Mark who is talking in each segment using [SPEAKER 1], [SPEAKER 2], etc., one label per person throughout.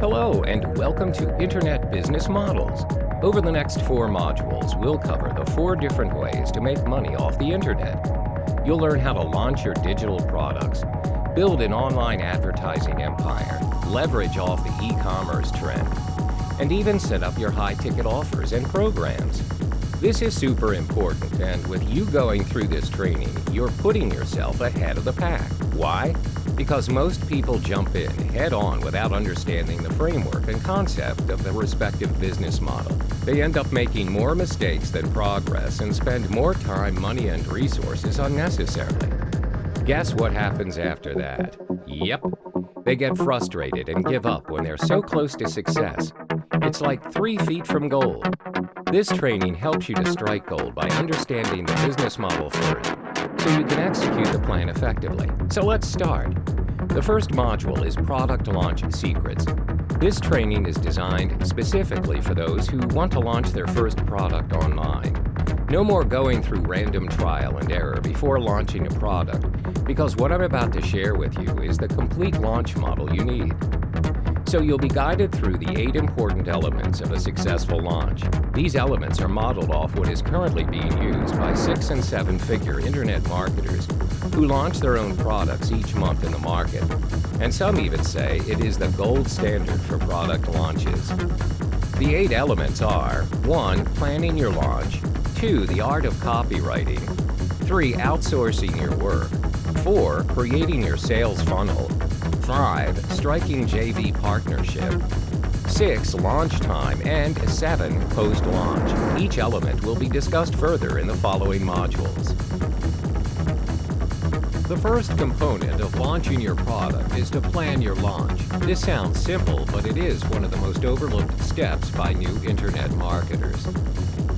[SPEAKER 1] Hello, and welcome to Internet Business Models. Over the next 4 modules, we'll cover the 4 different ways to make money off the Internet. You'll learn how to launch your digital products, build an online advertising empire, leverage off the e-commerce trend, and even set up your high-ticket offers and programs. This is super important, and with you going through this training, you're putting yourself ahead of the pack. Why? Because most people jump in head-on without understanding the framework and concept of the respective business model. They end up making more mistakes than progress and spend more time, money, and resources unnecessarily. Guess what happens after that? Yep, they get frustrated and give up when they're so close to success. It's like 3 feet from gold. This training helps you to strike gold by understanding the business model first, so you can execute the plan effectively. So let's start. The first module is Product Launch Secrets. This training is designed specifically for those who want to launch their first product online. No more going through random trial and error before launching a product, because what I'm about to share with you is the complete launch model you need. So you'll be guided through the 8 important elements of a successful launch. These elements are modeled off what is currently being used by 6- and 7-figure internet marketers who launch their own products each month in the market. And some even say it is the gold standard for product launches. The 8 elements are: 1. Planning your launch. 2. The art of copywriting. 3. Outsourcing your work. 4. Creating your sales funnel. 5. Striking JV partnership. 6. Launch time. And 7. Post-launch. Each element will be discussed further in the following modules. The first component of launching your product is to plan your launch. This sounds simple, but it is one of the most overlooked steps by new internet marketers.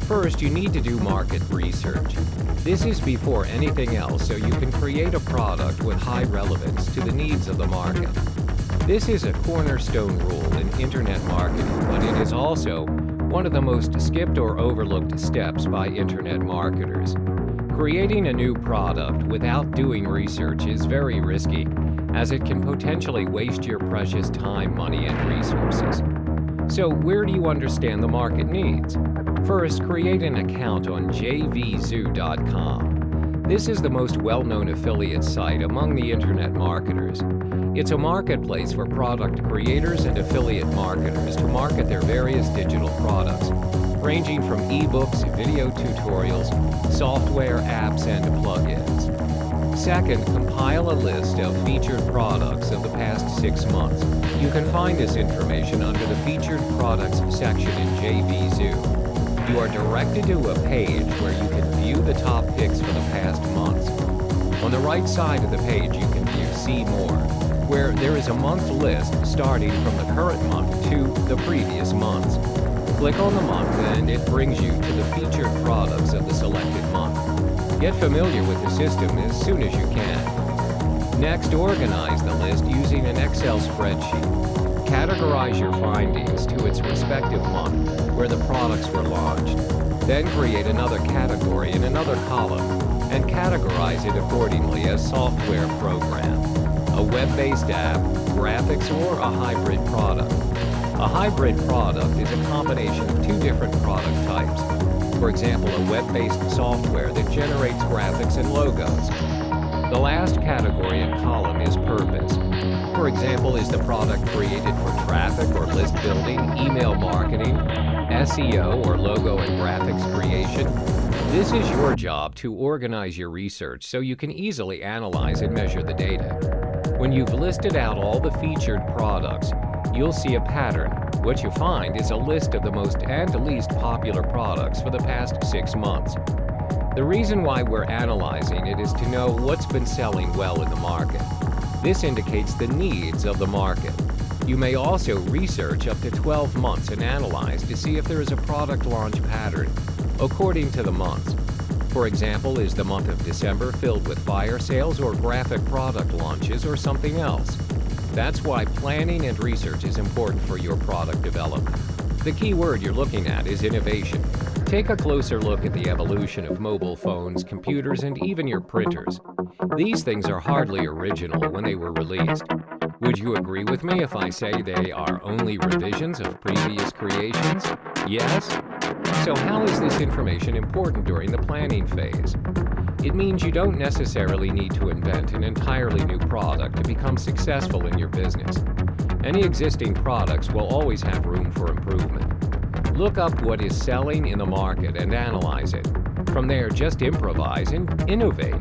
[SPEAKER 1] First, you need to do market research. This is before anything else, so you can create a product with high relevance to the needs of the market. This is a cornerstone rule in internet marketing, but it is also one of the most skipped or overlooked steps by internet marketers. Creating a new product without doing research is very risky, as it can potentially waste your precious time, money, and resources. So where do you understand the market needs? First, create an account on jvzoo.com. This is the most well-known affiliate site among the internet marketers. It's a marketplace for product creators and affiliate marketers to market their various digital products, ranging from ebooks, video tutorials, software, apps, and plugins. Second, compile a list of featured products of the past 6 months. You can find this information under the Featured Products section in JVZoo. You are directed to a page where you can view the top picks for the past months. On the right side of the page, you can view See More, where there is a month list starting from the current month to the previous months. Click on the month and it brings you to the featured products of the selected month. Get familiar with the system as soon as you can. Next, organize the list using an Excel spreadsheet. Categorize your findings to its respective month where the products were launched. Then create another category in another column and categorize it accordingly as software program, a web-based app, graphics, or a hybrid product. A hybrid product is a combination of 2 different product types. For example, a web-based software that generates graphics and logos. The last category and column is purpose. For example, is the product created for traffic or list building, email marketing, SEO, or logo and graphics creation? This is your job to organize your research so you can easily analyze and measure the data. When you've listed out all the featured products, you'll see a pattern. What you find is a list of the most and least popular products for the past 6 months. The reason why we're analyzing it is to know what's been selling well in the market. This indicates the needs of the market. You may also research up to 12 months and analyze to see if there is a product launch pattern according to the months. For example, is the month of December filled with fire sales or graphic product launches or something else? That's why planning and research is important for your product development. The key word you're looking at is innovation. Take a closer look at the evolution of mobile phones, computers, and even your printers. These things are hardly original when they were released. Would you agree with me if I say they are only revisions of previous creations? Yes? So how is this information important during the planning phase? It means you don't necessarily need to invent an entirely new product to become successful in your business. Any existing products will always have room for improvement. Look up what is selling in the market and analyze it. From there, just improvise and innovate.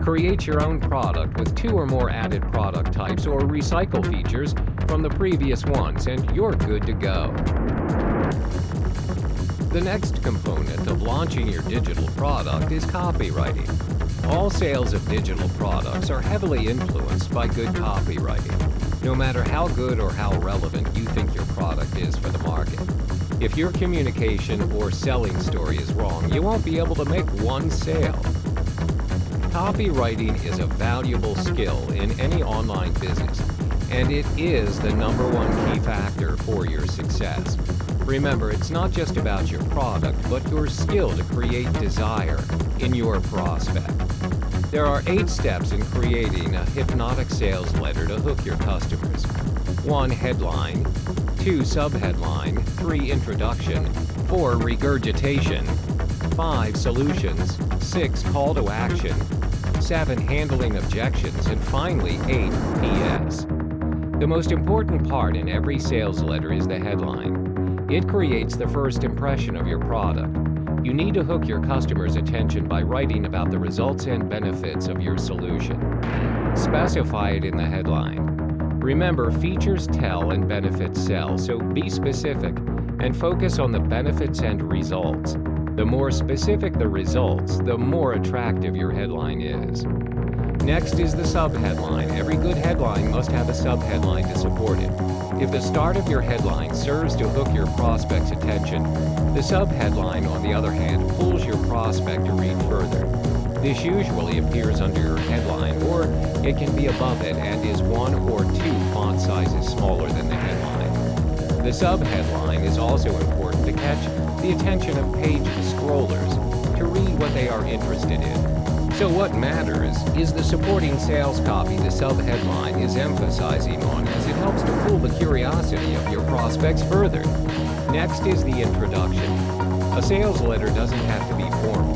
[SPEAKER 1] Create your own product with 2 or more added product types or recycle features from the previous ones, and you're good to go. The next component of launching your digital product is copywriting. All sales of digital products are heavily influenced by good copywriting, no matter how good or how relevant you think your product is for the market. If your communication or selling story is wrong, you won't be able to make one sale. Copywriting is a valuable skill in any online business, and it is the #1 key factor for your success. Remember, it's not just about your product, but your skill to create desire in your prospect. There are 8 steps in creating a hypnotic sales letter to hook your customers. 1. Headline. 2. Subheadline. 3. Introduction. 4. Regurgitation. 5. Solutions. 6. Call to action. 7. Handling objections. And finally, 8. PS. The most important part in every sales letter is the headline. It creates the first impression of your product. You need to hook your customers' attention by writing about the results and benefits of your solution. Specify it in the headline. Remember, features tell and benefits sell, so be specific and focus on the benefits and results. The more specific the results, the more attractive your headline is. Next is the subheadline. Every good headline must have a subheadline to support it. If the start of your headline serves to hook your prospect's attention, the subheadline, on the other hand, pulls your prospect to read further. This usually appears under your headline, or it can be above it and is 1 or 2 font sizes smaller than the headline. The subheadline is also important to catch the attention of page scrollers to read what they are interested in. So what matters is the supporting sales copy the subheadline is emphasizing on, as it helps to pull the curiosity of your prospects further. Next is the introduction. A sales letter doesn't have to be formal.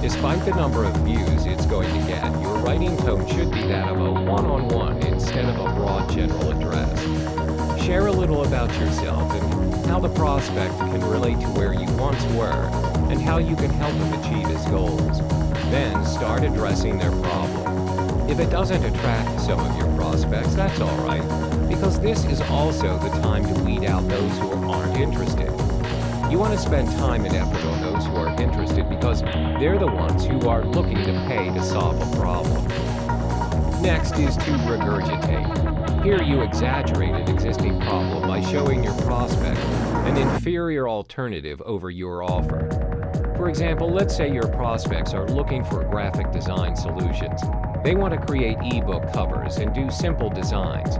[SPEAKER 1] Despite the number of views it's going to get, your writing tone should be that of a one-on-one instead of a broad general address. Share a little about yourself and how the prospect can relate to where you once were and how you can help him achieve his goals. Then start addressing their problem. If it doesn't attract some of your prospects, that's all right, because this is also the time to weed out those who aren't interested. You want to spend time and effort on those who are interested because they're the ones who are looking to pay to solve a problem. Next is to regurgitate. Here you exaggerate an existing problem by showing your prospect an inferior alternative over your offer. For example, let's say your prospects are looking for graphic design solutions. They want to create ebook covers and do simple designs.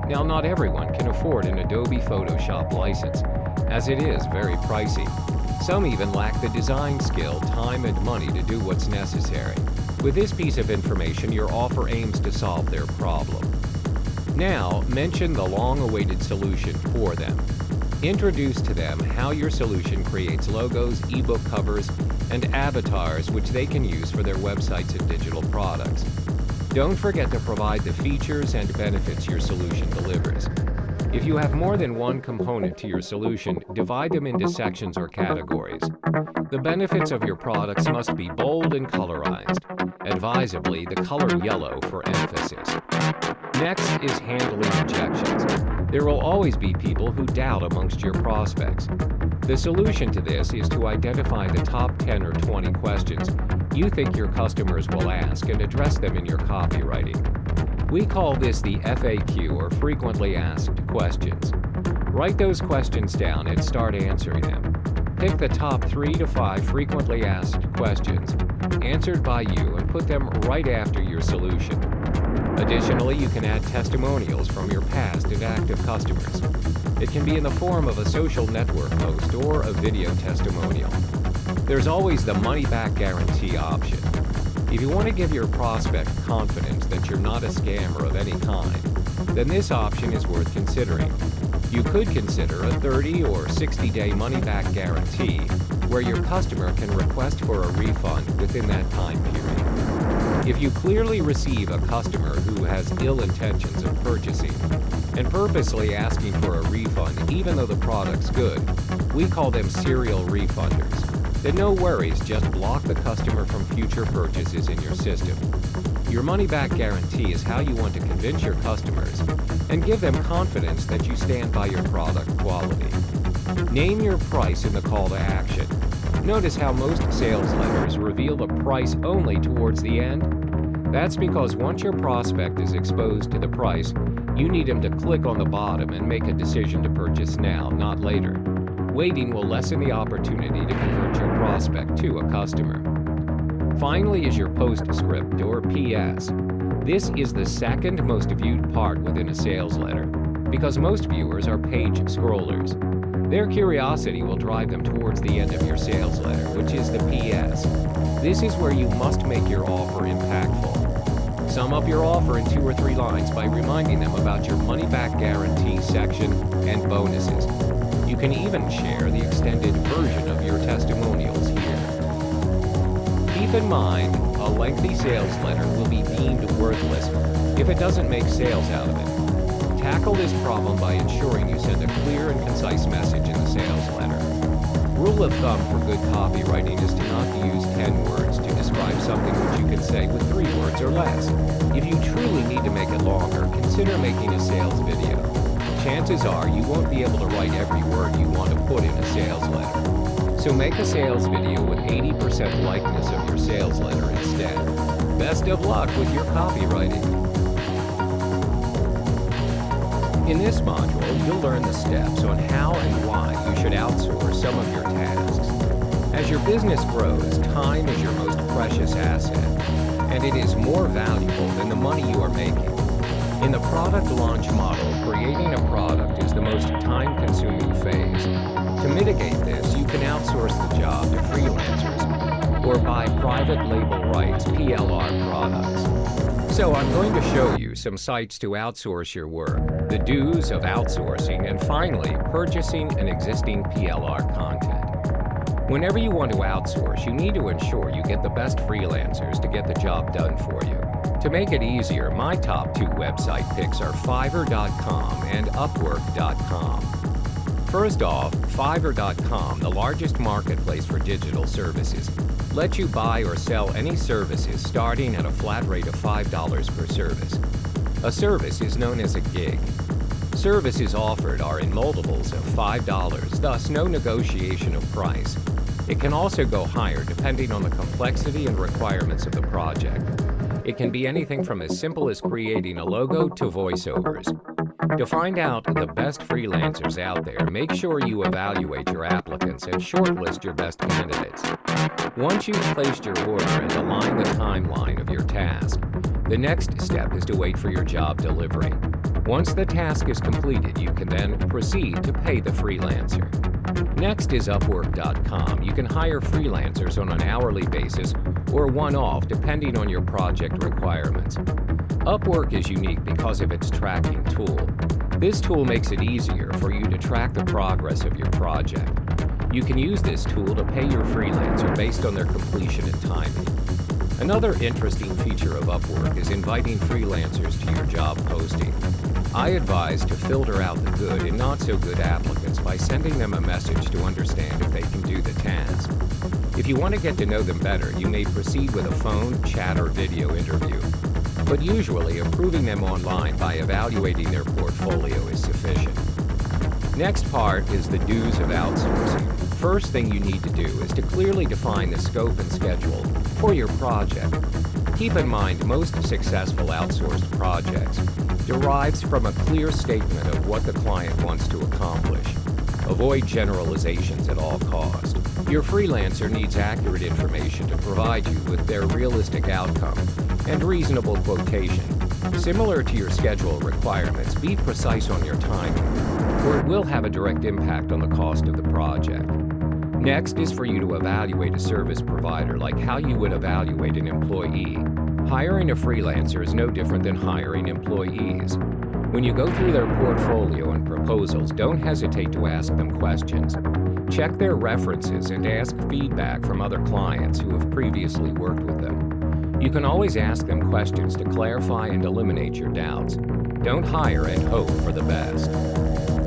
[SPEAKER 1] Now, not everyone can afford an Adobe Photoshop license, as it is very pricey. Some even lack the design skill, time, and money to do what's necessary. With this piece of information, your offer aims to solve their problem. Now, mention the long-awaited solution for them. Introduce to them how your solution creates logos, ebook covers, and avatars which they can use for their websites and digital products. Don't forget to provide the features and benefits your solution delivers. If you have more than one component to your solution, divide them into sections or categories. The benefits of your products must be bold and colorized. Advisably, the color yellow for emphasis. Next is handling objections. There will always be people who doubt amongst your prospects. The solution to this is to identify the top 10 or 20 questions you think your customers will ask and address them in your copywriting. We call this the FAQ, or frequently asked questions. Write those questions down and start answering them. Pick the top 3 to 5 frequently asked questions answered by you and put them right after your solution. Additionally, you can add testimonials from your past and active customers. It can be in the form of a social network post or a video testimonial. There's always the money-back guarantee option. If you want to give your prospect confidence that you're not a scammer of any kind, then this option is worth considering. You could consider a 30 or 60-day money-back guarantee, where your customer can request for a refund within that time period. If you clearly receive a customer who has ill intentions of purchasing and purposely asking for a refund even though the product's good, we call them serial refunders. Then no worries, just block the customer from future purchases in your system. Your money-back guarantee is how you want to convince your customers and give them confidence that you stand by your product quality. Name your price in the call to action. Notice how most sales letters reveal the price only towards the end? That's because once your prospect is exposed to the price, you need him to click on the bottom and make a decision to purchase now, not later. Waiting will lessen the opportunity to convert your prospect to a customer. Finally is your postscript, or PS. This is the second most viewed part within a sales letter, because most viewers are page scrollers. Their curiosity will drive them towards the end of your sales letter, which is the PS. This is where you must make your offer impactful. Sum up your offer in 2 or 3 lines by reminding them about your money-back guarantee section and bonuses. You can even share the extended version of your testimonials here. Keep in mind, a lengthy sales letter will be deemed worthless if it doesn't make sales out of it. Tackle this problem by ensuring you send a clear and concise message in the sales letter. Rule of thumb for good copywriting is to not use 10 words to describe something which you can say with 3 words or less. If you truly need to make it longer, consider making a sales video. Chances are you won't be able to write every word you want to put in a sales letter. So make a sales video with 80% likeness of your sales letter instead. Best of luck with your copywriting. In this module, you'll learn the steps on how and why you should outsource some of your tasks. As your business grows, time is your most precious asset, and it is more valuable than the money you are making. In the product launch model, creating a product is the most time-consuming phase. To mitigate this, you can outsource the job to freelancers or buy private label rights, PLR products. So I'm going to show you some sites to outsource your work, the do's of outsourcing, and finally, purchasing an existing PLR content. Whenever you want to outsource, you need to ensure you get the best freelancers to get the job done for you. To make it easier, my top 2 website picks are Fiverr.com and Upwork.com. First off, Fiverr.com, the largest marketplace for digital services, lets you buy or sell any services starting at a flat rate of $5 per service. A service is known as a gig. Services offered are in multiples of $5, thus no negotiation of price. It can also go higher depending on the complexity and requirements of the project. It can be anything from as simple as creating a logo to voiceovers. To find out the best freelancers out there, make sure you evaluate your applicants and shortlist your best candidates. Once you've placed your order and aligned the timeline of your task, the next step is to wait for your job delivery. Once the task is completed, you can then proceed to pay the freelancer. Next is Upwork.com. You can hire freelancers on an hourly basis or one-off depending on your project requirements. Upwork is unique because of its tracking tool. This tool makes it easier for you to track the progress of your project. You can use this tool to pay your freelancer based on their completion and timing. Another interesting feature of Upwork is inviting freelancers to your job posting. I advise to filter out the good and not so good applicants by sending them a message to understand if they can do the task. If you want to get to know them better, you may proceed with a phone, chat, or video interview. But usually, approving them online by evaluating their portfolio is sufficient. Next part is the do's of outsourcing. First thing you need to do is to clearly define the scope and schedule for your project. Keep in mind, most successful outsourced projects derives from a clear statement of what the client wants to accomplish. Avoid generalizations at all costs. Your freelancer needs accurate information to provide you with their realistic outcome and reasonable quotation. Similar to your schedule requirements, be precise on your timing, or it will have a direct impact on the cost of the project. Next is for you to evaluate a service provider like how you would evaluate an employee. Hiring a freelancer is no different than hiring employees. When you go through their portfolio and proposals, don't hesitate to ask them questions. Check their references and ask feedback from other clients who have previously worked with them. You can always ask them questions to clarify and eliminate your doubts. Don't hire and hope for the best.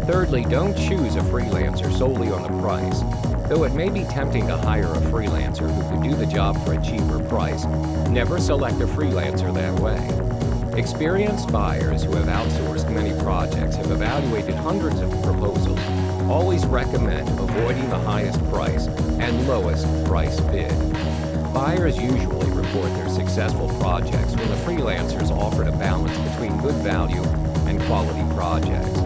[SPEAKER 1] Thirdly, don't choose a freelancer solely on the price. Though it may be tempting to hire a freelancer who can do the job for a cheaper price, never select a freelancer that way. Experienced buyers who have outsourced many projects have evaluated hundreds of proposals, always recommend avoiding the highest price and lowest price bid. Buyers usually report their successful projects when the freelancers offered a balance between good value and quality projects.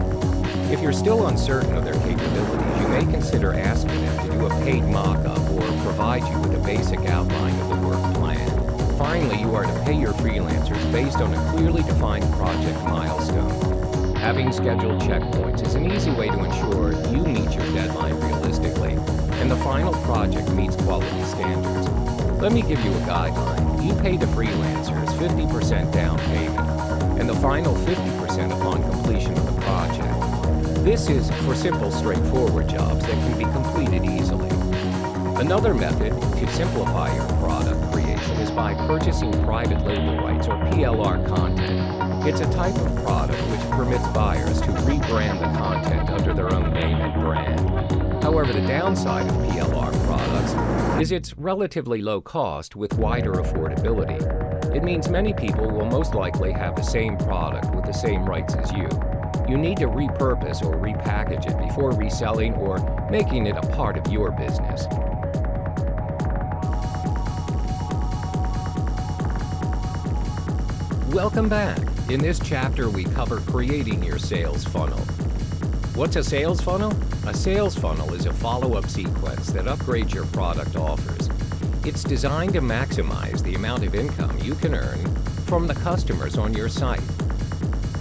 [SPEAKER 1] If you're still uncertain of their capabilities, you may consider asking them to do a paid mock-up or provide you with a basic outline of the work plan. Finally, you are to pay your freelancers based on a clearly defined project milestone. Having scheduled checkpoints is an easy way to ensure you meet your deadline realistically and the final project meets quality standards. Let me give you a guideline. You pay the freelancers 50% down payment and the final 50% upon completion of the project. This is for simple, straightforward jobs that can be completed easily. Another method to simplify your product creation is by purchasing private label rights or PLR content. It's a type of product which permits buyers to rebrand the content under their own name and brand. However, the downside of PLR products is its relatively low cost with wider affordability. It means many people will most likely have the same product with the same rights as you. You need to repurpose or repackage it before reselling or making it a part of your business. Welcome back. In this chapter, we cover creating your sales funnel. What's a sales funnel? A sales funnel is a follow-up sequence that upgrades your product offers. It's designed to maximize the amount of income you can earn from the customers on your site.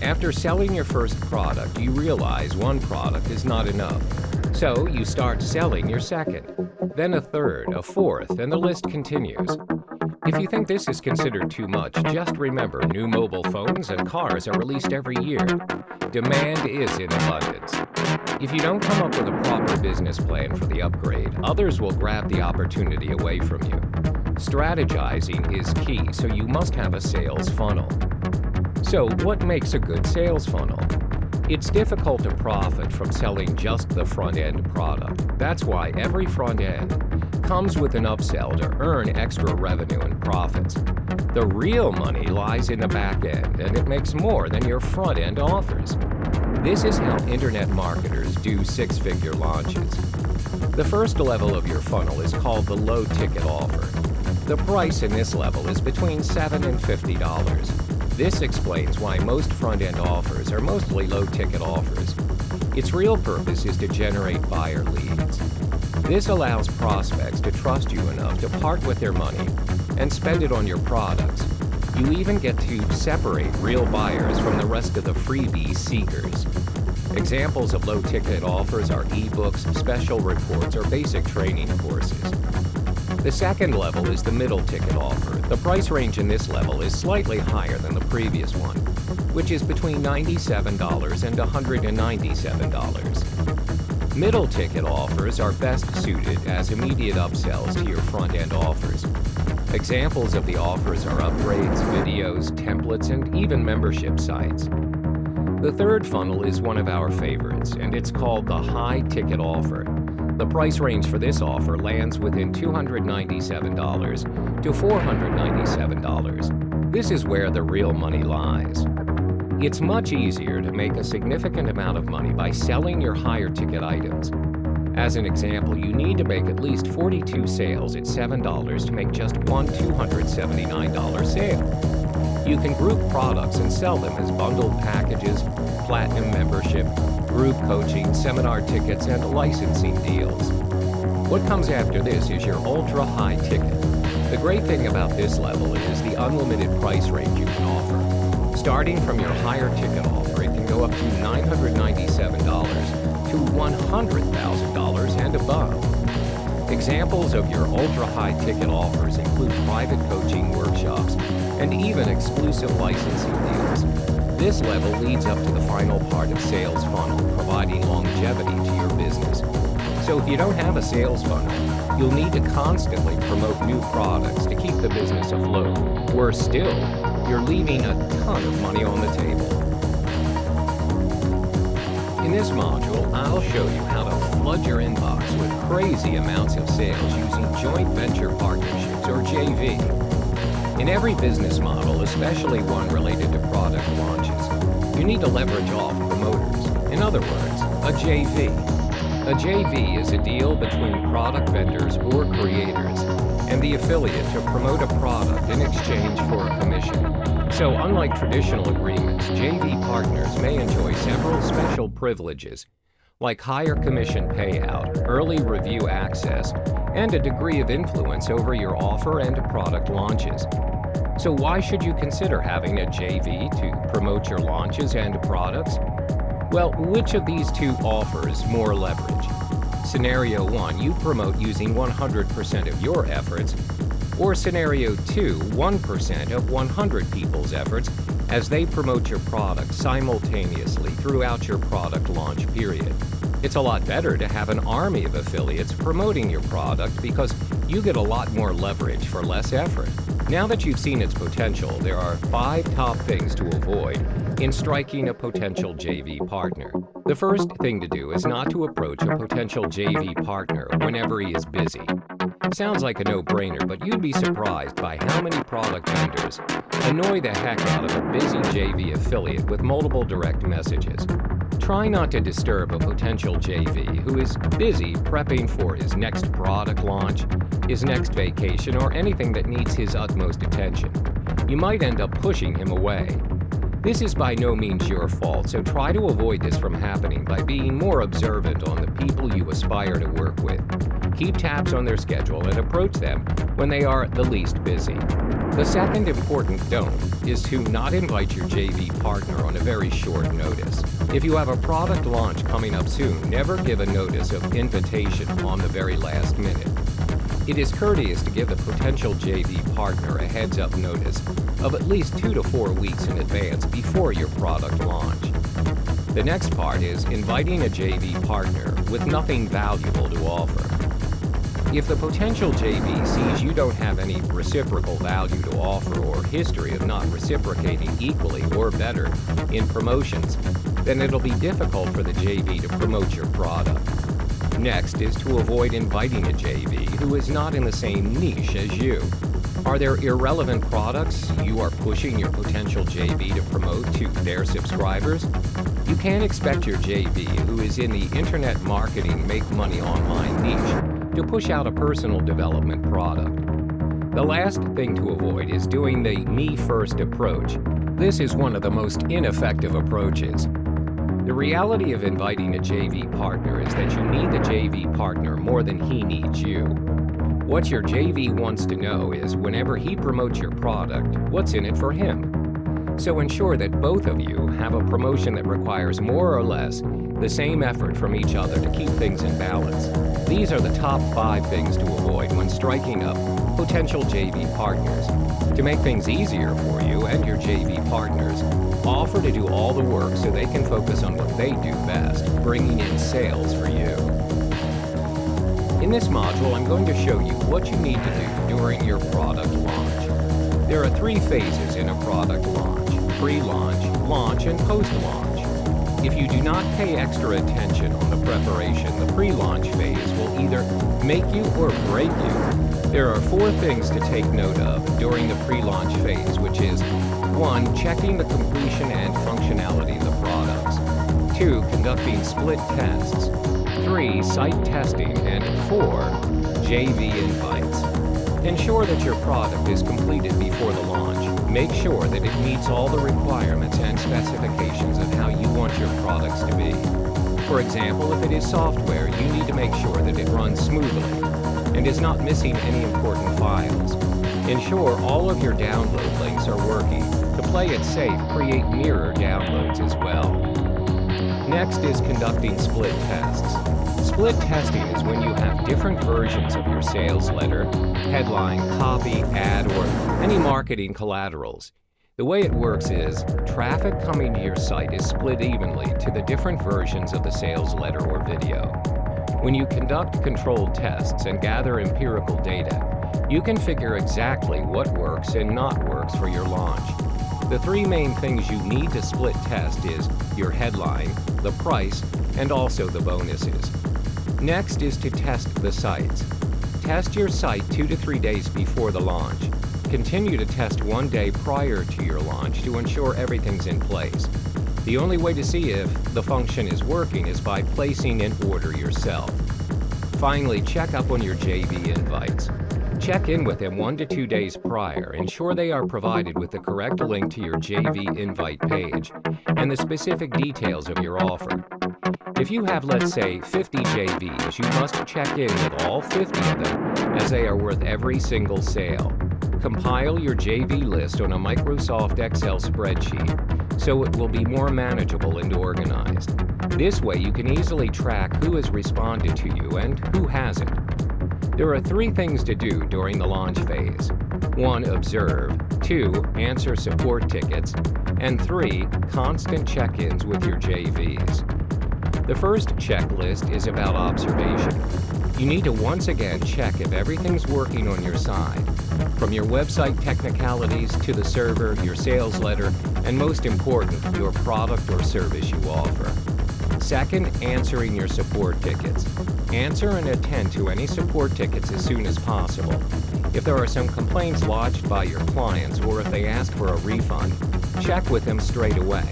[SPEAKER 1] After selling your first product, you realize one product is not enough. So you start selling your second, then a third, a fourth, and the list continues. If you think this is considered too much, just remember new mobile phones and cars are released every year. Demand is in abundance. If you don't come up with a proper business plan for the upgrade, others will grab the opportunity away from you. Strategizing is key, so you must have a sales funnel. So, what makes a good sales funnel? It's difficult to profit from selling just the front-end product. That's why every front-end comes with an upsell to earn extra revenue and profits. The real money lies in the back end, and it makes more than your front-end offers. This is how internet marketers do six-figure launches. The first level of your funnel is called the low-ticket offer. The price in this level is between $7 and $50. This explains why most front-end offers are mostly low-ticket offers. Its real purpose is to generate buyer leads. This allows prospects to trust you enough to part with their money and spend it on your products. You even get to separate real buyers from the rest of the freebie seekers. Examples of low-ticket offers are ebooks, special reports, or basic training courses. The second level is the middle ticket offer. The price range in this level is slightly higher than the previous one, which is between $97 and $197. Middle ticket offers are best suited as immediate upsells to your front-end offers. Examples of the offers are upgrades, videos, templates, and even membership sites. The third funnel is one of our favorites, and it's called the high ticket offer. The price range for this offer lands within $297 to $497. This is where the real money lies. It's much easier to make a significant amount of money by selling your higher ticket items. As an example, you need to make at least 42 sales at $7 to make just one $279 sale. You can group products and sell them as bundled packages, platinum membership, group coaching, seminar tickets, and licensing deals. What comes after this is your ultra-high ticket. The great thing about this level is the unlimited price range you can offer. Starting from your higher ticket offer, it can go up to $997 to $100,000 and above. Examples of your ultra-high ticket offers include private coaching workshops and even exclusive licensing deals. This level leads up to the final part of sales funnel, providing longevity to your business. So if you don't have a sales funnel, you'll need to constantly promote new products to keep the business afloat. Worse still, you're leaving a ton of money on the table. In this module, I'll show you how to flood your inbox with crazy amounts of sales using joint venture partnerships, or JV. In every business model, especially one related to product launches, you need to leverage off promoters. In other words, a JV. A JV is a deal between product vendors or creators and the affiliate to promote a product in exchange for a commission. So, unlike traditional agreements, JV partners may enjoy several special privileges, like higher commission payout, early review access, and a degree of influence over your offer and product launches. So why should you consider having a JV to promote your launches and products? Well, which of these two offers more leverage? Scenario 1, you promote using 100% of your efforts, or Scenario 2, 1% of 100 people's efforts as they promote your product simultaneously throughout your product launch period. It's a lot better to have an army of affiliates promoting your product because you get a lot more leverage for less effort. Now that you've seen its potential, there are 5 top things to avoid in striking a potential JV partner. The first thing to do is not to approach a potential JV partner whenever he is busy. Sounds like a no-brainer, but you'd be surprised by how many product vendors annoy the heck out of a busy JV affiliate with multiple direct messages. Try not to disturb a potential JV who is busy prepping for his next product launch, his next vacation, or anything that needs his utmost attention. You might end up pushing him away. This is by no means your fault, so try to avoid this from happening by being more observant on the people you aspire to work with. Keep tabs on their schedule and approach them when they are the least busy. The second important don't is to not invite your JV partner on a very short notice. If you have a product launch coming up soon, never give a notice of invitation on the very last minute. It is courteous to give a potential JV partner a heads-up notice of at least 2 to 4 weeks in advance before your product launch. The next part is inviting a JV partner with nothing valuable to offer. If the potential JV sees you don't have any reciprocal value to offer or history of not reciprocating equally or better in promotions, then it'll be difficult for the JV to promote your product. Next is to avoid inviting a JV who is not in the same niche as you. Are there irrelevant products you are pushing your potential JV to promote to their subscribers? You can't expect your JV who is in the internet marketing make money online niche to push out a personal development product. The last thing to avoid is doing the me-first approach. This is one of the most ineffective approaches. The reality of inviting a JV partner is that you need the JV partner more than he needs you. What your JV wants to know is, whenever he promotes your product, what's in it for him. So ensure that both of you have a promotion that requires more or less the same effort from each other to keep things in balance. These are the top 5 things to avoid when striking up potential JV partners. To make things easier for you and your JV partners, offer to do all the work so they can focus on what they do best, bringing in sales for you. In this module, I'm going to show you what you need to do during your product launch. There are 3 phases in a product launch: pre-launch, launch, and post-launch. If you do not pay extra attention on the preparation, the pre-launch phase will either make you or break you. There are 4 things to take note of during the pre-launch phase, which is 1. Checking the completion and functionality of the products. 2. Conducting split tests. 3. Site testing. And 4. JV invites. Ensure that your product is completed before the launch. Make sure that it meets all the requirements and specifications of how you want your products to be. For example, if it is software, you need to make sure that it runs smoothly and is not missing any important files. Ensure all of your download links are working. To play it safe, create mirror downloads as well. Next is conducting split tests. Split testing is when you have different versions of your sales letter, headline, copy, ad, or any marketing collaterals. The way it works is, traffic coming to your site is split evenly to the different versions of the sales letter or video. When you conduct controlled tests and gather empirical data, you can figure exactly what works and not works for your launch. The three main things you need to split test is your headline, the price, and also the bonuses. Next is to test the sites. Test your site 2 to 3 days before the launch. Continue to test 1 day prior to your launch to ensure everything's in place. The only way to see if the function is working is by placing an order yourself. Finally, check up on your JV invites. Check in with them 1 to 2 days prior. Ensure they are provided with the correct link to your JV invite page and the specific details of your offer. If you have, let's say, 50 JVs, you must check in with all 50 of them as they are worth every single sale. Compile your JV list on a Microsoft Excel spreadsheet so it will be more manageable and organized. This way you can easily track who has responded to you and who hasn't. There are 3 things to do during the launch phase. 1. Observe. 2. Answer support tickets. And 3. Constant check-ins with your JVs. The first checklist is about observation. You need to once again check if everything's working on your side, from your website technicalities to the server, your sales letter, and most important, your product or service you offer. Second, answering your support tickets. Answer and attend to any support tickets as soon as possible. If there are some complaints lodged by your clients or if they ask for a refund, check with them straight away.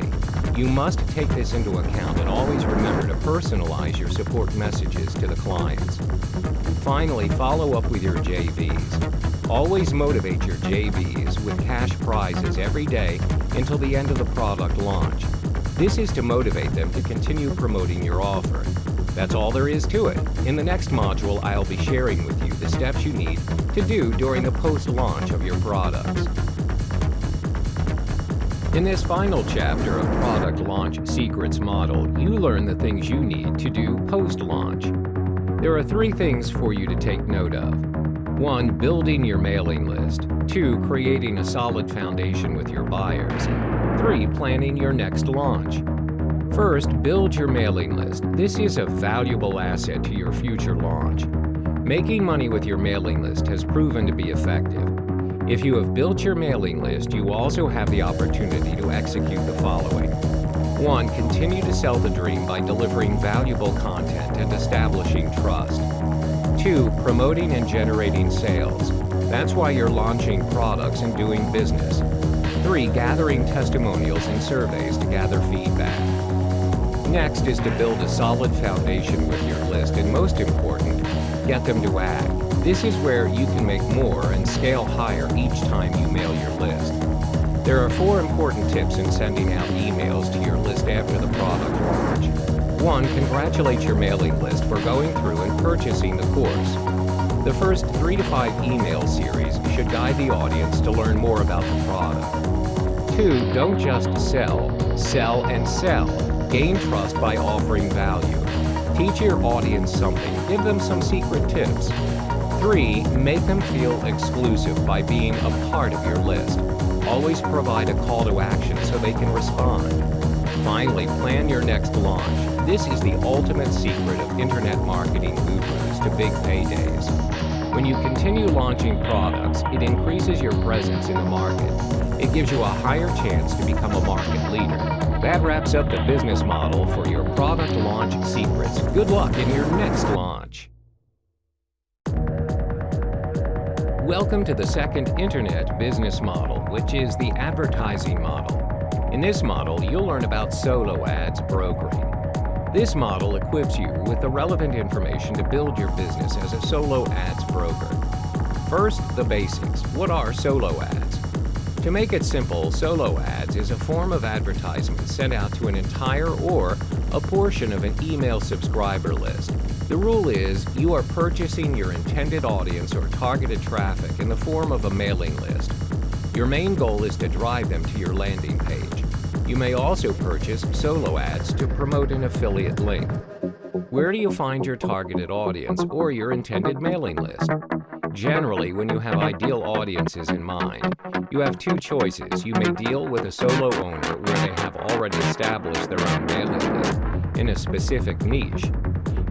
[SPEAKER 1] You must take this into account and always remember to personalize your support messages to the clients. Finally, follow up with your JVs. Always motivate your JVs with cash prizes every day until the end of the product launch. This is to motivate them to continue promoting your offer. That's all there is to it. In the next module, I'll be sharing with you the steps you need to do during the post-launch of your products. In this final chapter of Product Launch Secrets Model, you learn the things you need to do post-launch. There are 3 things for you to take note of. 1. Building your mailing list. 2. Creating a solid foundation with your buyers. 3. Planning your next launch. First, build your mailing list. This is a valuable asset to your future launch. Making money with your mailing list has proven to be effective. If you have built your mailing list, you also have the opportunity to execute the following. 1. Continue to sell the dream by delivering valuable content and establishing trust. 2. Promoting and generating sales. That's why you're launching products and doing business. 3. Gathering testimonials and surveys to gather feedback. Next is to build a solid foundation with your list, and most important, get them to act. This is where you can make more and scale higher each time you mail your list. There are 4 important tips in sending out emails to your list after the product launch. 1. Congratulate your mailing list for going through and purchasing the course. The first 3 to 5 email series should guide the audience to learn more about the product. 2. Don't just sell. Sell and sell. Gain trust by offering value. Teach your audience something. Give them some secret tips. 3. Make them feel exclusive by being a part of your list. Always provide a call to action so they can respond. Finally, plan your next launch. This is the ultimate secret of internet marketing gurus to big paydays. When you continue launching products, it increases your presence in the market. It gives you a higher chance to become a market leader. That wraps up the business model for your product launch secrets. Good luck in your next launch. Welcome to the second internet business model, which is the advertising model. In this model, you'll learn about solo ads brokering. This model equips you with the relevant information to build your business as a solo ads broker. First, the basics. What are solo ads? To make it simple, solo ads is a form of advertisement sent out to an entire or a portion of an email subscriber list. The rule is you are purchasing your intended audience or targeted traffic in the form of a mailing list. Your main goal is to drive them to your landing page. You may also purchase solo ads to promote an affiliate link. Where do you find your targeted audience or your intended mailing list? Generally, when you have ideal audiences in mind, you have two choices. You may deal with a solo owner where they have already established their own mailing list in a specific niche.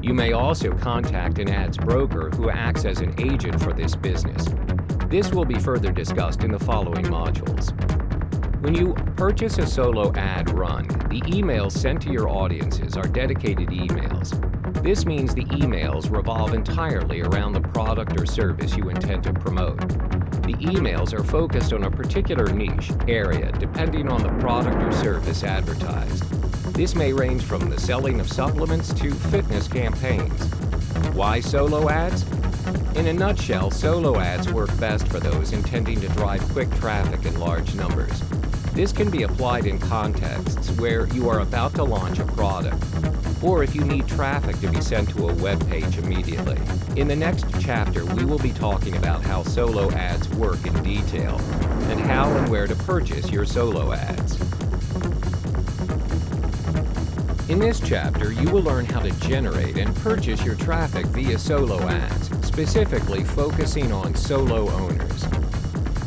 [SPEAKER 1] You may also contact an ads broker who acts as an agent for this business. This will be further discussed in the following modules. When you purchase a solo ad run, the emails sent to your audiences are dedicated emails. This means the emails revolve entirely around the product or service you intend to promote. The emails are focused on a particular niche area depending on the product or service advertised. This may range from the selling of supplements to fitness campaigns. Why solo ads? In a nutshell, solo ads work best for those intending to drive quick traffic in large numbers. This can be applied in contexts where you are about to launch a product, or if you need traffic to be sent to a web page immediately. In the next chapter, we will be talking about how solo ads work in detail, and how and where to purchase your solo ads. In this chapter, you will learn how to generate and purchase your traffic via solo ads, specifically focusing on solo owners.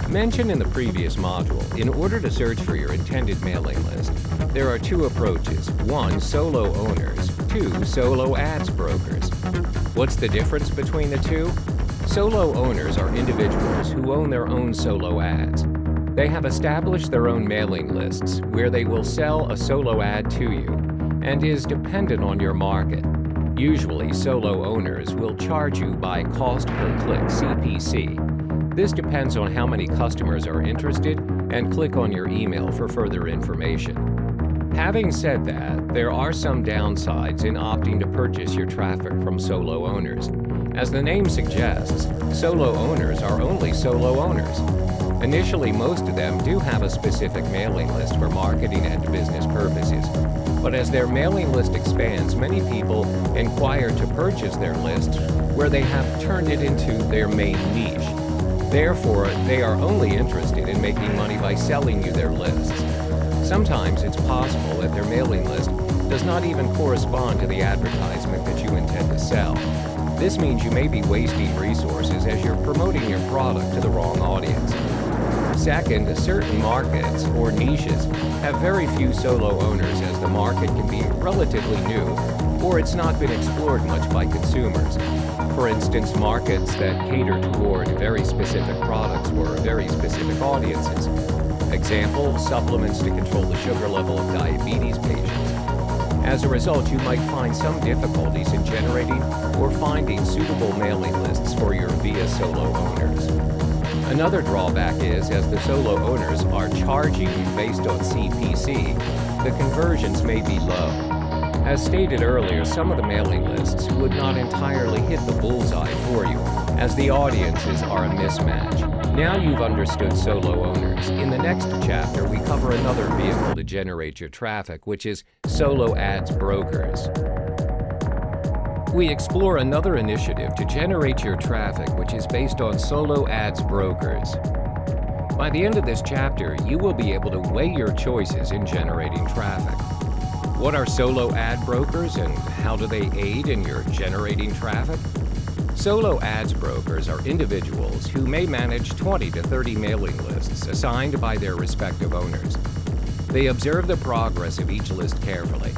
[SPEAKER 1] Mentioned in the previous module, in order to search for your intended mailing list, there are two approaches. One, solo owners. Two, solo ads brokers. What's the difference between the two? Solo owners are individuals who own their own solo ads. They have established their own mailing lists where they will sell a solo ad to you and is dependent on your market. Usually, solo owners will charge you by cost per click, CPC. This depends on how many customers are interested and click on your email for further information. Having said that, there are some downsides in opting to purchase your traffic from solo owners. As the name suggests, solo owners are only solo owners. Initially, most of them do have a specific mailing list for marketing and business purposes. But as their mailing list expands, many people inquire to purchase their list where they have turned it into their main niche. Therefore, they are only interested in making money by selling you their lists. Sometimes it's possible that their mailing list does not even correspond to the advertisement that you intend to sell. This means you may be wasting resources as you're promoting your product to the wrong audience. Second, certain markets or niches have very few solo owners as the market can be relatively new or it's not been explored much by consumers. For instance, markets that cater toward very specific products for very specific audiences. Example, supplements to control the sugar level of diabetes patients. As a result, you might find some difficulties in generating or finding suitable mailing lists for your via solo owners. Another drawback is, as the solo owners are charging you based on CPC, the conversions may be low. As stated earlier, some of the mailing lists would not entirely hit the bullseye for you, as the audiences are a mismatch. Now you've understood solo owners. In the next chapter, we cover another vehicle to generate your traffic, which is solo ads brokers. We explore another initiative to generate your traffic, which is based on solo ads brokers. By the end of this chapter, you will be able to weigh your choices in generating traffic. What are solo ad brokers and how do they aid in your generating traffic? Solo ads brokers are individuals who may manage 20 to 30 mailing lists assigned by their respective owners. They observe the progress of each list carefully.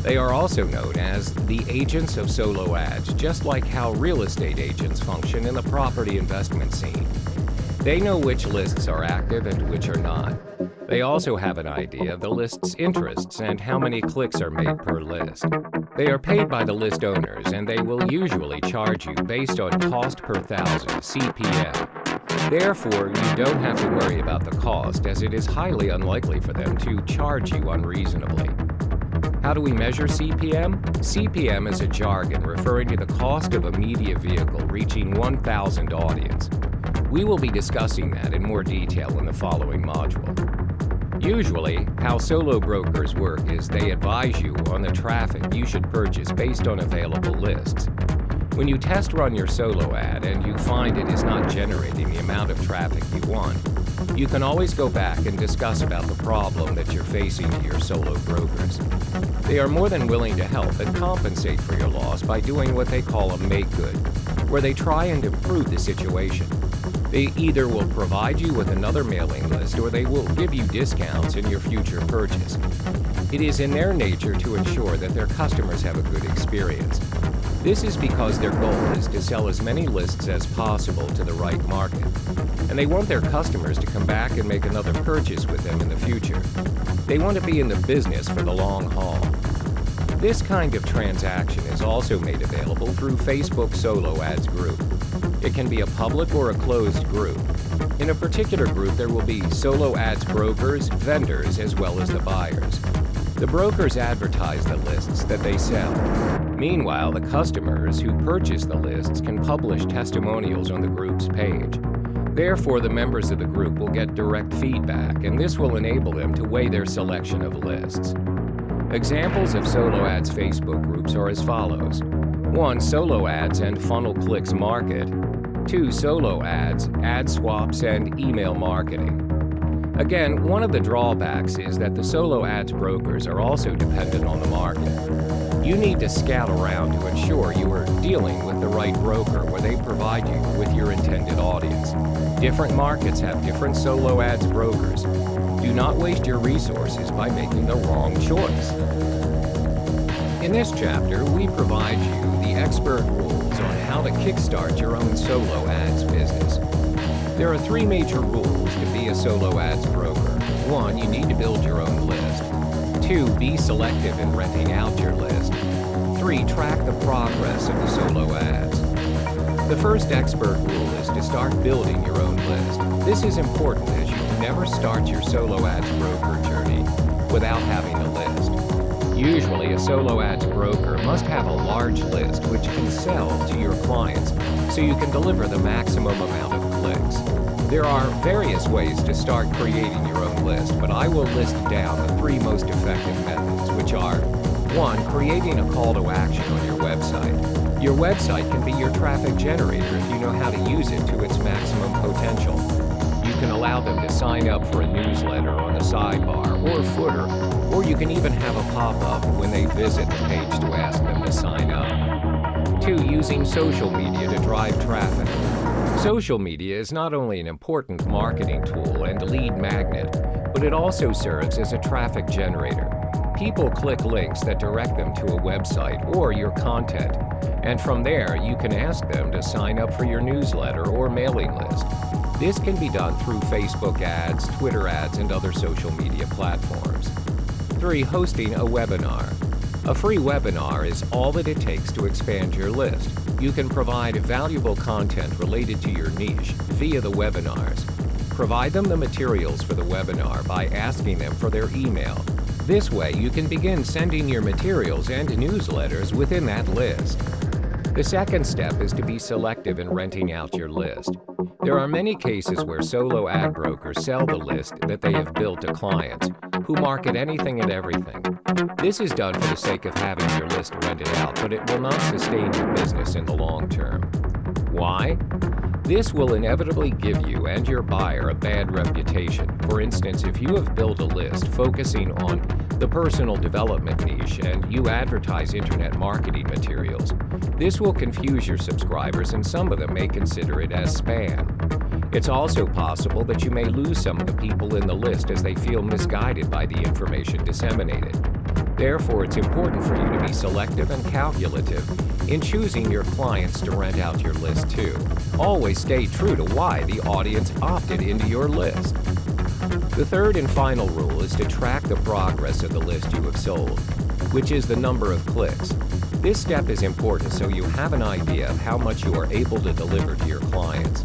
[SPEAKER 1] They are also known as the agents of solo ads, just like how real estate agents function in the property investment scene. They know which lists are active and which are not. They also have an idea of the list's interests and how many clicks are made per list. They are paid by the list owners, and they will usually charge you based on cost per thousand, CPM. Therefore, you don't have to worry about the cost, as it is highly unlikely for them to charge you unreasonably. How do we measure CPM? CPM is a jargon referring to the cost of a media vehicle reaching 1,000 audience. We will be discussing that in more detail in the following module. Usually, how solo brokers work is they advise you on the traffic you should purchase based on available lists. When you test run your solo ad and you find it is not generating the amount of traffic you want, you can always go back and discuss about the problem that you're facing to your solo brokers. They are more than willing to help and compensate for your loss by doing what they call a make good, where they try and improve the situation. They either will provide you with another mailing list or they will give you discounts in your future purchase. It is in their nature to ensure that their customers have a good experience. This is because their goal is to sell as many lists as possible to the right market, and they want their customers to come back and make another purchase with them in the future. They want to be in the business for the long haul. This kind of transaction is also made available through Facebook Solo Ads Group. It can be a public or a closed group. In a particular group, there will be solo ads brokers, vendors, as well as the buyers. The brokers advertise the lists that they sell. Meanwhile, the customers who purchase the lists can publish testimonials on the group's page. Therefore, the members of the group will get direct feedback, and this will enable them to weigh their selection of lists. Examples of Solo Ads Facebook groups are as follows. 1. Solo Ads and Funnel Clicks Market. 2. Solo Ads, Ad Swaps, and Email Marketing. Again, one of the drawbacks is that the solo ads brokers are also dependent on the market. You need to scout around to ensure you are dealing with the right broker where they provide you with your intended audience. Different markets have different solo ads brokers. Do not waste your resources by making the wrong choice. In this chapter, we provide you the expert rules on how to kickstart your own solo ads business. There are 3 major rules to be a solo ads broker. 1. You need to build your own list. 2. Be selective in renting out your list. 3. Track the progress of the solo ads. The first expert rule is to start building your own list. This is important as you can never start your solo ads broker journey without having a list. Usually, a solo ads broker must have a large list which can sell to your clients so you can deliver the maximum amount of clicks. There are various ways to start creating your own list, but I will list down the 3 most effective methods, which are 1. Creating a call to action on your website. Your website can be your traffic generator if you know how to use it to its maximum potential. You can allow them to sign up for a newsletter on the sidebar or footer, or you can even have a pop-up when they visit the page to ask them to sign up. 2. Using social media to drive traffic. Social media is not only an important marketing tool and lead magnet, but it also serves as a traffic generator. People click links that direct them to a website or your content, and from there you can ask them to sign up for your newsletter or mailing list. This can be done through Facebook ads, Twitter ads, and other social media platforms. 3. Hosting a webinar. A free webinar is all that it takes to expand your list. You can provide valuable content related to your niche via the webinars. Provide them the materials for the webinar by asking them for their email. This way, you can begin sending your materials and newsletters within that list. The second step is to be selective in renting out your list. There are many cases where solo ad brokers sell the list that they have built to clients who market anything and everything. This is done for the sake of having your list rented out, but it will not sustain your business in the long term. Why? This will inevitably give you and your buyer a bad reputation. For instance, if you have built a list focusing on the personal development niche and you advertise internet marketing materials, this will confuse your subscribers and some of them may consider it as spam. It's also possible that you may lose some of the people in the list as they feel misguided by the information disseminated. Therefore, it's important for you to be selective and calculative in choosing your clients to rent out your list to. Always stay true to why the audience opted into your list. The third and final rule is to track the progress of the list you have sold, which is the number of clicks. This step is important so you have an idea of how much you are able to deliver to your clients.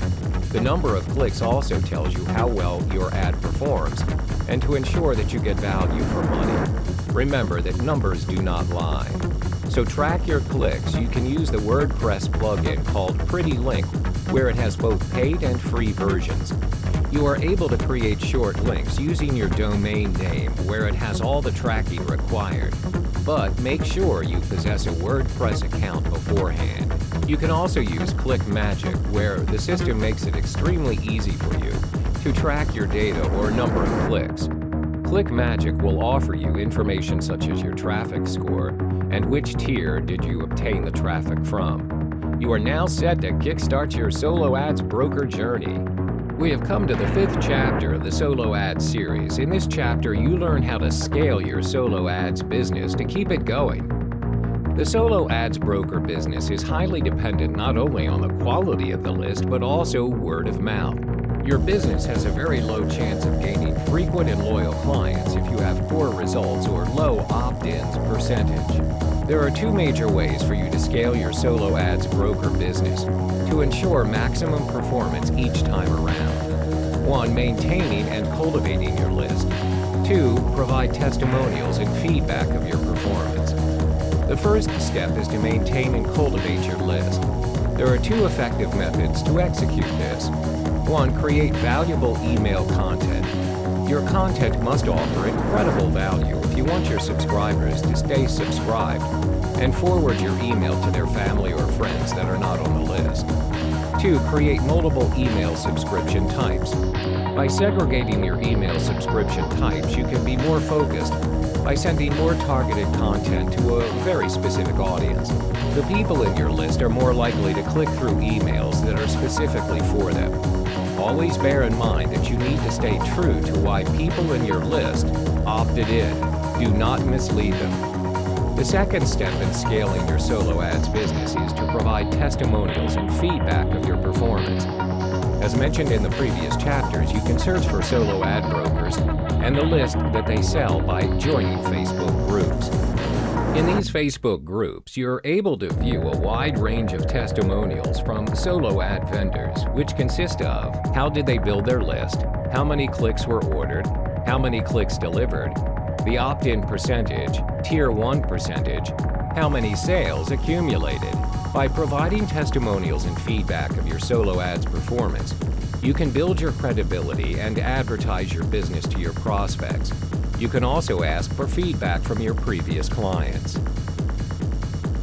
[SPEAKER 1] The number of clicks also tells you how well your ad performs and to ensure that you get value for money. Remember that numbers do not lie. So track your clicks. You can use the WordPress plugin called Pretty Link, where it has both paid and free versions. You are able to create short links using your domain name where it has all the tracking required. but make sure you possess a WordPress account beforehand. You can also use ClickMagick, where the system makes it extremely easy for you to track your data or number of clicks. ClickMagick will offer you information such as your traffic score and which tier did you obtain the traffic from. You are now set to kickstart your Solo Ads broker journey. We have come to the 5th chapter of the Solo Ads series. In this chapter, you learn how to scale your Solo Ads business to keep it going. The Solo Ads broker business is highly dependent not only on the quality of the list, but also word of mouth. Your business has a very low chance of gaining frequent and loyal clients if you have poor results or low opt-ins percentage. There are 2 major ways for you to scale your Solo Ads broker business to ensure maximum performance each time around. 1. Maintaining and cultivating your list. 2. Provide testimonials and feedback of your performance. The first step is to maintain and cultivate your list. There are 2 effective methods to execute this. 1. Create valuable email content. Your content must offer incredible value if you want your subscribers to stay subscribed and forward your email to their family or friends that are not on the list. 2. Create multiple email subscription types. By segregating your email subscription types, you can be more focused by sending more targeted content to a very specific audience. The people in your list are more likely to click through emails that are specifically for them. Always bear in mind that you need to stay true to why people in your list opted in. Do not mislead them. The second step in scaling your Solo Ads business is to provide testimonials and feedback of your performance. As mentioned in the previous chapters, you can search for Solo Ad brokers and the list that they sell by joining Facebook groups. In these Facebook groups, you're able to view a wide range of testimonials from Solo Ad vendors, which consist of how did they build their list, how many clicks were ordered, how many clicks delivered, the opt-in percentage, Tier 1 percentage, how many sales accumulated. By providing testimonials and feedback of your Solo Ads performance, you can build your credibility and advertise your business to your prospects. You can also ask for feedback from your previous clients.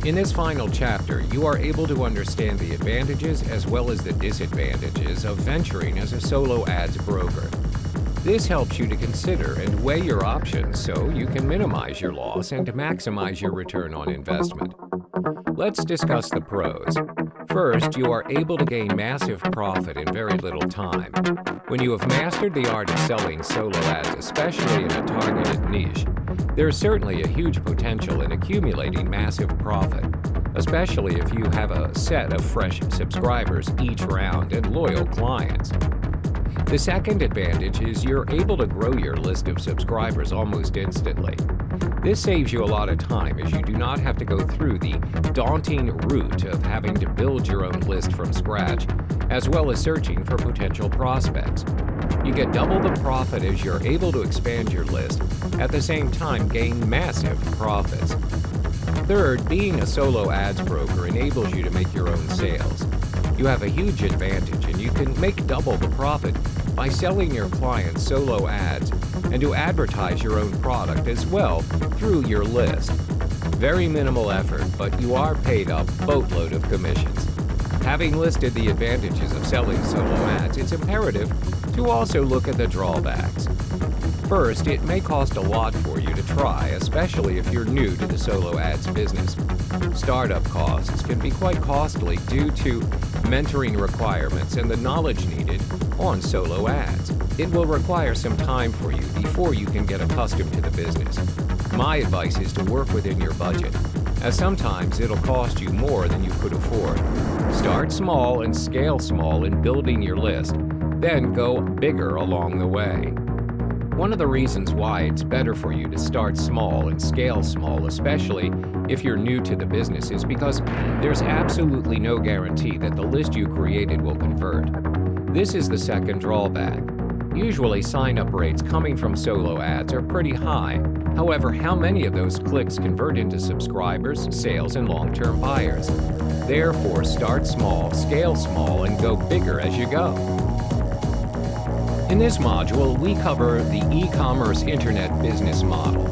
[SPEAKER 1] In this final chapter, you are able to understand the advantages as well as the disadvantages of venturing as a Solo Ads broker. This helps you to consider and weigh your options so you can minimize your loss and maximize your return on investment. Let's discuss the pros. First, you are able to gain massive profit in very little time. When you have mastered the art of selling Solo Ads, especially in a targeted niche, there is certainly a huge potential in accumulating massive profit, especially if you have a set of fresh subscribers each round and loyal clients. The second advantage is you're able to grow your list of subscribers almost instantly. This saves you a lot of time as you do not have to go through the daunting route of having to build your own list from scratch, as well as searching for potential prospects. You get double the profit as you're able to expand your list, at the same time gain massive profits. Third, being a Solo Ads broker enables you to make your own sales. You have a huge advantage and you can make double the profit by selling your clients Solo Ads and to advertise your own product as well through your list. Very minimal effort, but you are paid a boatload of commissions. Having listed the advantages of selling Solo Ads, it's imperative to also look at the drawbacks. First, it may cost a lot for you to try, especially if you're new to the Solo Ads business. Startup costs can be quite costly due to mentoring requirements and the knowledge needed on Solo Ads. It will require some time for you before you can get accustomed to the business. My advice is to work within your budget, as sometimes it'll cost you more than you could afford. Start small and scale small in building your list, then go bigger along the way. One of the reasons why it's better for you to start small and scale small, especially if you're new to the business, is because there's absolutely no guarantee that the list you created will convert. This is the second drawback. Usually sign-up rates coming from Solo Ads are pretty high. However, how many of those clicks convert into subscribers, sales, and long-term buyers? Therefore, start small, scale small, and go bigger as you go. In this module, we cover the e-commerce internet business model.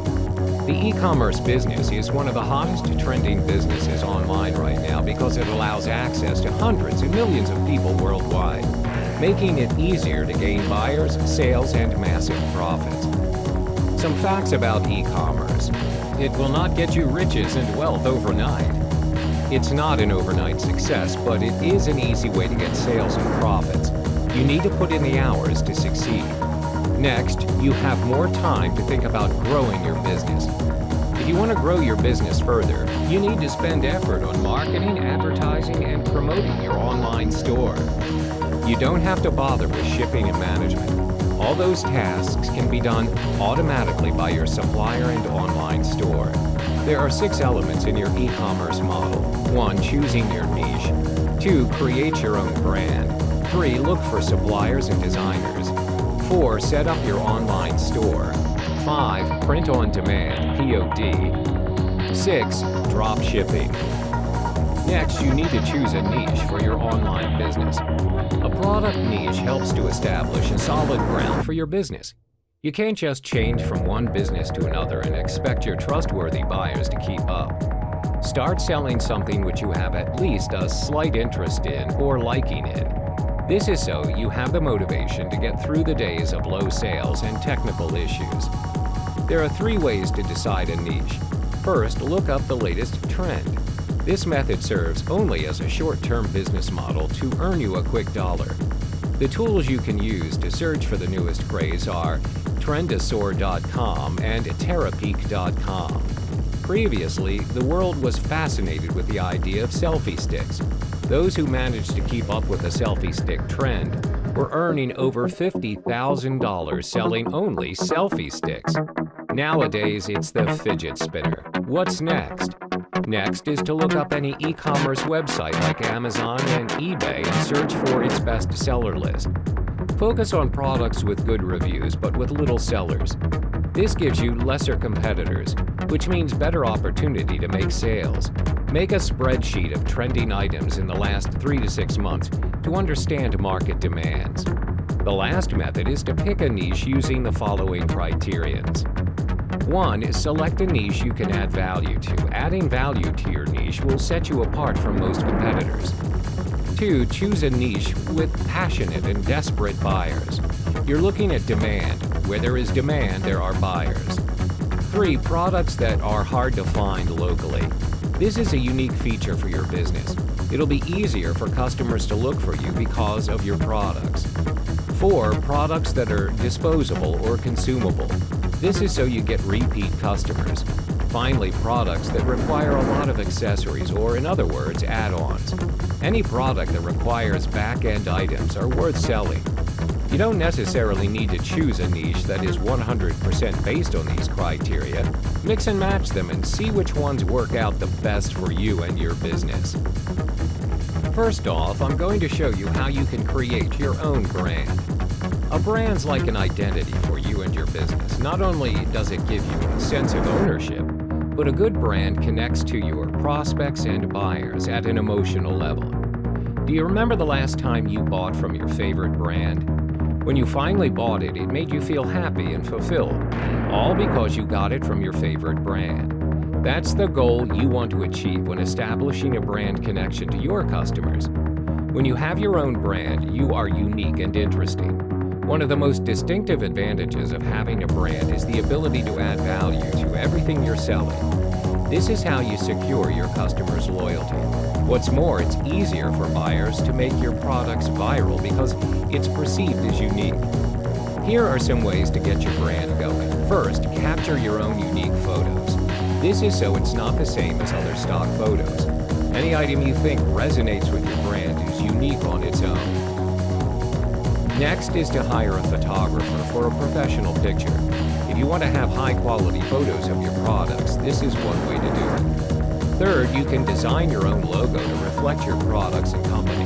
[SPEAKER 1] The e-commerce business is one of the hottest trending businesses online right now because it allows access to hundreds of millions of people worldwide, making it easier to gain buyers, sales, and massive profits. Some facts about e-commerce. It will not get you riches and wealth overnight. It's not an overnight success, but it is an easy way to get sales and profits. You need to put in the hours to succeed. Next, you have more time to think about growing your business. If you want to grow your business further, you need to spend effort on marketing, advertising, and promoting your online store. You don't have to bother with shipping and management. All those tasks can be done automatically by your supplier and online store. There are 6 elements in your e-commerce model. 1. Choosing your niche. 2. Create your own brand. 3. Look for suppliers and designers. 4. Set up your online store. 5. Print on demand, POD. 6. Drop shipping. Next, you need to choose a niche for your online business. A product niche helps to establish a solid ground for your business. You can't just change from one business to another and expect your trustworthy buyers to keep up. Start selling something which you have at least a slight interest in or liking in. This is so you have the motivation to get through the days of low sales and technical issues. There are 3 ways to decide a niche. First, look up the latest trend. This method serves only as a short-term business model to earn you a quick dollar. The tools you can use to search for the newest craze are Trendosaur.com and Terapeak.com. Previously, the world was fascinated with the idea of selfie sticks. Those who managed to keep up with the selfie stick trend were earning over $50,000 selling only selfie sticks. Nowadays, it's the fidget spinner. What's next? Next is to look up any e-commerce website like Amazon and eBay and search for its bestseller list. Focus on products with good reviews but with little sellers. This gives you lesser competitors, which means better opportunity to make sales. Make a spreadsheet of trending items in the last 3 to 6 months to understand market demands. The last method is to pick a niche using the following criterions. 1. Select a niche you can add value to. Adding value to your niche will set you apart from most competitors. 2. Choose a niche with passionate and desperate buyers. You're looking at demand. Where there is demand, there are buyers. 3. Products that are hard to find locally. This is a unique feature for your business. It'll be easier for customers to look for you because of your products. 4. Products that are disposable or consumable. This is so you get repeat customers. Finally, products that require a lot of accessories, or in other words, add-ons. Any product that requires back-end items are worth selling. You don't necessarily need to choose a niche that is 100% based on these criteria. Mix and match them and see which ones work out the best for you and your business. First off, I'm going to show you how you can create your own brand. A brand's like an identity for you and your business. Not only does it give you a sense of ownership, but a good brand connects to your prospects and buyers at an emotional level. Do you remember the last time you bought from your favorite brand? When you finally bought it, it made you feel happy and fulfilled, all because you got it from your favorite brand. That's the goal you want to achieve when establishing a brand connection to your customers. When you have your own brand, you are unique and interesting. One of the most distinctive advantages of having a brand is the ability to add value to everything you're selling. This is how you secure your customers' loyalty. What's more, it's easier for buyers to make your products viral because it's perceived as unique. Here are some ways to get your brand going. First, capture your own unique photos. This is so it's not the same as other stock photos. Any item you think resonates with your brand is unique on its own. Next is to hire a photographer for a professional picture. If you want to have high-quality photos of your products, this is one way to do it. Third, you can design your own logo to reflect your products and company.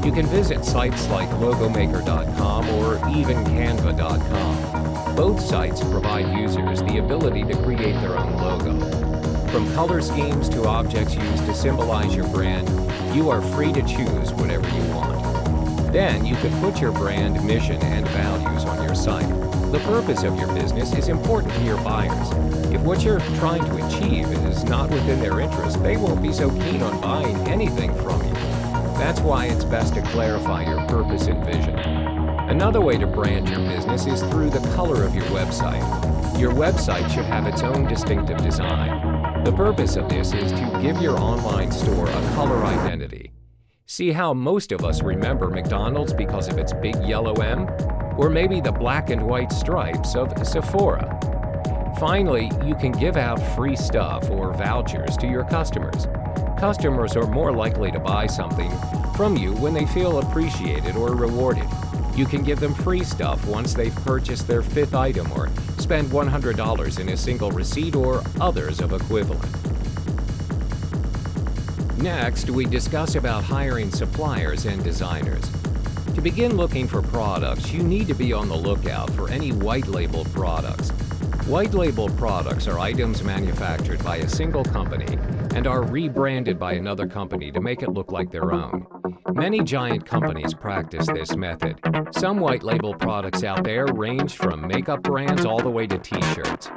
[SPEAKER 1] You can visit sites like logomaker.com or even canva.com. Both sites provide users the ability to create their own logo. From color schemes to objects used to symbolize your brand, you are free to choose whatever you want. Then you can put your brand, mission, and values on your site. The purpose of your business is important to your buyers. If what you're trying to achieve is not within their interest, they won't be so keen on buying anything from you. That's why it's best to clarify your purpose and vision. Another way to brand your business is through the color of your website. Your website should have its own distinctive design. The purpose of this is to give your online store a color identity. See how most of us remember McDonald's because of its big yellow M? Or maybe the black and white stripes of Sephora. Finally, you can give out free stuff or vouchers to your customers. Customers are more likely to buy something from you when they feel appreciated or rewarded. You can give them free stuff once they've purchased their 5th item or spend $100 in a single receipt or others of equivalent. Next, we discuss about hiring suppliers and designers. To begin looking for products, you need to be on the lookout for any white-labeled products. White-labeled products are items manufactured by a single company and are rebranded by another company to make it look like their own. Many giant companies practice this method. Some white-label products out there range from makeup brands all the way to t-shirts.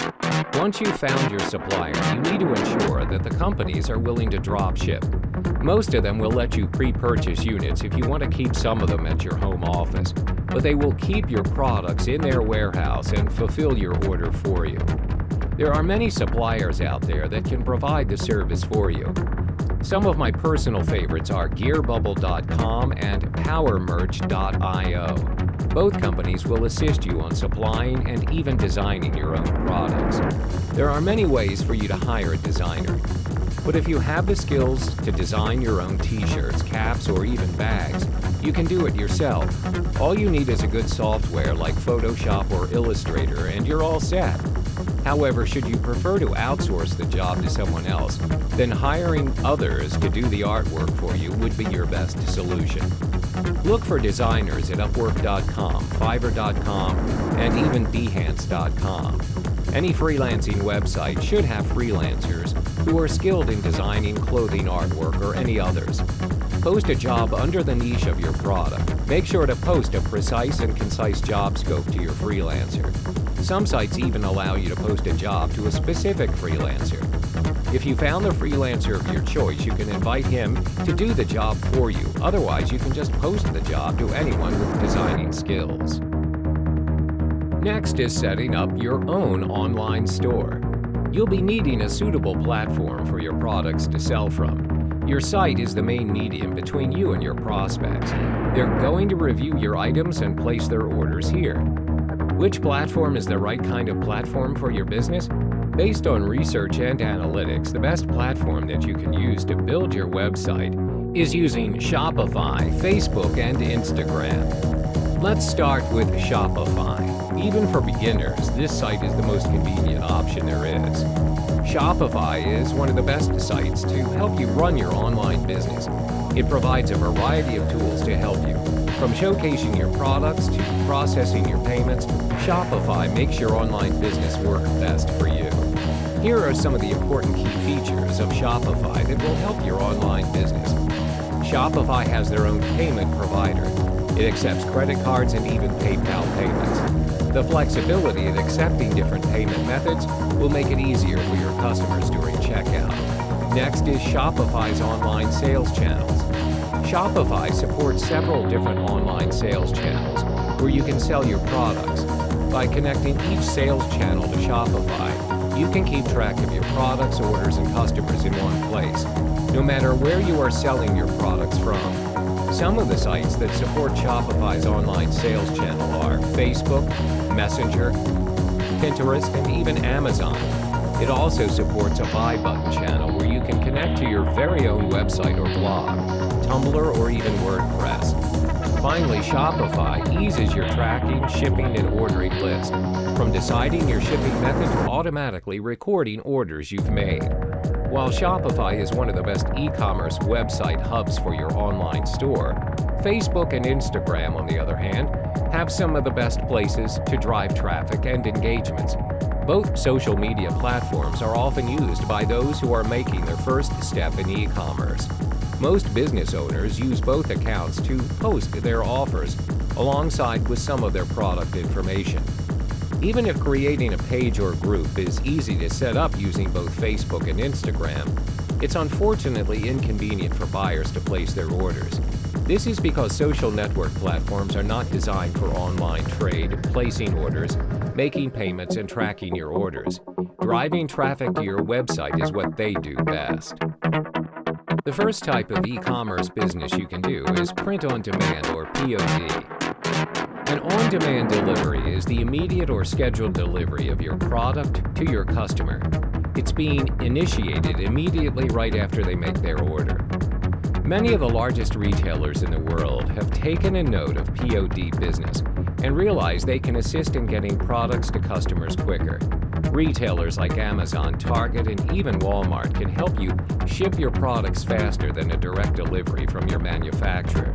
[SPEAKER 1] Once you've found your supplier, you need to ensure that the companies are willing to drop ship. Most of them will let you pre-purchase units if you want to keep some of them at your home office, but they will keep your products in their warehouse and fulfill your order for you. There are many suppliers out there that can provide the service for you. Some of my personal favorites are GearBubble.com and PowerMerch.io. Both companies will assist you on supplying and even designing your own products. There are many ways for you to hire a designer. But if you have the skills to design your own t-shirts, caps, or even bags, you can do it yourself. All you need is a good software like Photoshop or Illustrator, and you're all set. However, should you prefer to outsource the job to someone else, then hiring others to do the artwork for you would be your best solution. Look for designers at Upwork.com, Fiverr.com, and even Behance.com. Any freelancing website should have freelancers who are skilled in designing clothing artwork or any others. Post a job under the niche of your product. Make sure to post a precise and concise job scope to your freelancer. Some sites even allow you to post a job to a specific freelancer. If you found the freelancer of your choice, you can invite him to do the job for you. Otherwise, you can just post the job to anyone with designing skills. Next is setting up your own online store. You'll be needing a suitable platform for your products to sell from. Your site is the main medium between you and your prospects. They're going to review your items and place their orders here. Which platform is the right kind of platform for your business? Based on research and analytics, the best platform that you can use to build your website is using Shopify, Facebook, and Instagram. Let's start with Shopify. Even for beginners, this site is the most convenient option there is. Shopify is one of the best sites to help you run your online business. It provides a variety of tools to help you. From showcasing your products to processing your payments, Shopify makes your online business work best for you. Here are some of the important key features of Shopify that will help your online business. Shopify has their own payment provider. It accepts credit cards and even PayPal payments. The flexibility in accepting different payment methods will make it easier for your customers during checkout. Next is Shopify's online sales channels. Shopify supports several different online sales channels where you can sell your products. By connecting each sales channel to Shopify, you can keep track of your products, orders, and customers in one place, no matter where you are selling your products from. Some of the sites that support Shopify's online sales channel are Facebook, Messenger, Pinterest, and even Amazon. It also supports a buy button channel where you can connect to your very own website or blog, Tumblr, or even WordPress. Finally, Shopify eases your tracking, shipping, and ordering list, from deciding your shipping method to automatically recording orders you've made. While Shopify is one of the best e-commerce website hubs for your online store, Facebook and Instagram, on the other hand, have some of the best places to drive traffic and engagements. Both social media platforms are often used by those who are making their first step in e-commerce. Most business owners use both accounts to post their offers alongside with some of their product information. Even if creating a page or group is easy to set up using both Facebook and Instagram, it's unfortunately inconvenient for buyers to place their orders. This is because social network platforms are not designed for online trade, placing orders, making payments, and tracking your orders. Driving traffic to your website is what they do best. The first type of e-commerce business you can do is print on demand, or POD. An on-demand delivery is the immediate or scheduled delivery of your product to your customer. It's being initiated immediately right after they make their order. Many of the largest retailers in the world have taken a note of POD business and realize they can assist in getting products to customers quicker. Retailers like Amazon, Target, and even Walmart can help you ship your products faster than a direct delivery from your manufacturer.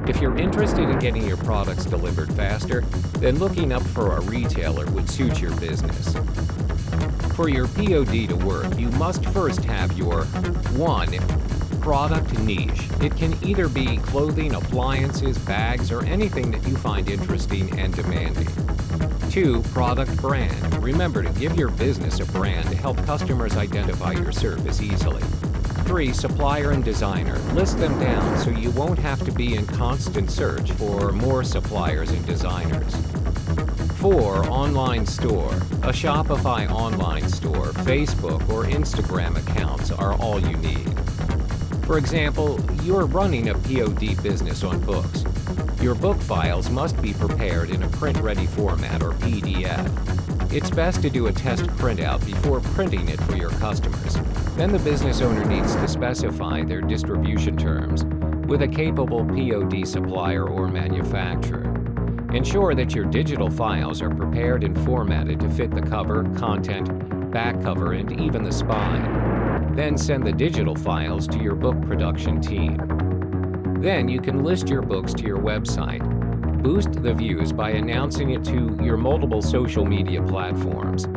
[SPEAKER 1] If you're interested in getting your products delivered faster, then looking up for a retailer would suit your business. For your POD to work, you must first have your 1. Product niche. It can either be clothing, appliances, bags, or anything that you find interesting and demanding. 2. Product brand. Remember to give your business a brand to help customers identify your service easily. 3. Supplier and designer. List them down so you won't have to be in constant search for more suppliers and designers. 4. Online store. A Shopify online store, Facebook, or Instagram accounts are all you need. For example, you're running a POD business on books. Your book files must be prepared in a print-ready format, or PDF. It's best to do a test printout before printing it for your customers. Then the business owner needs to specify their distribution terms with a capable POD supplier or manufacturer. Ensure that your digital files are prepared and formatted to fit the cover, content, back cover, and even the spine. Then send the digital files to your book production team. Then you can list your books to your website. Boost the views by announcing it to your multiple social media platforms.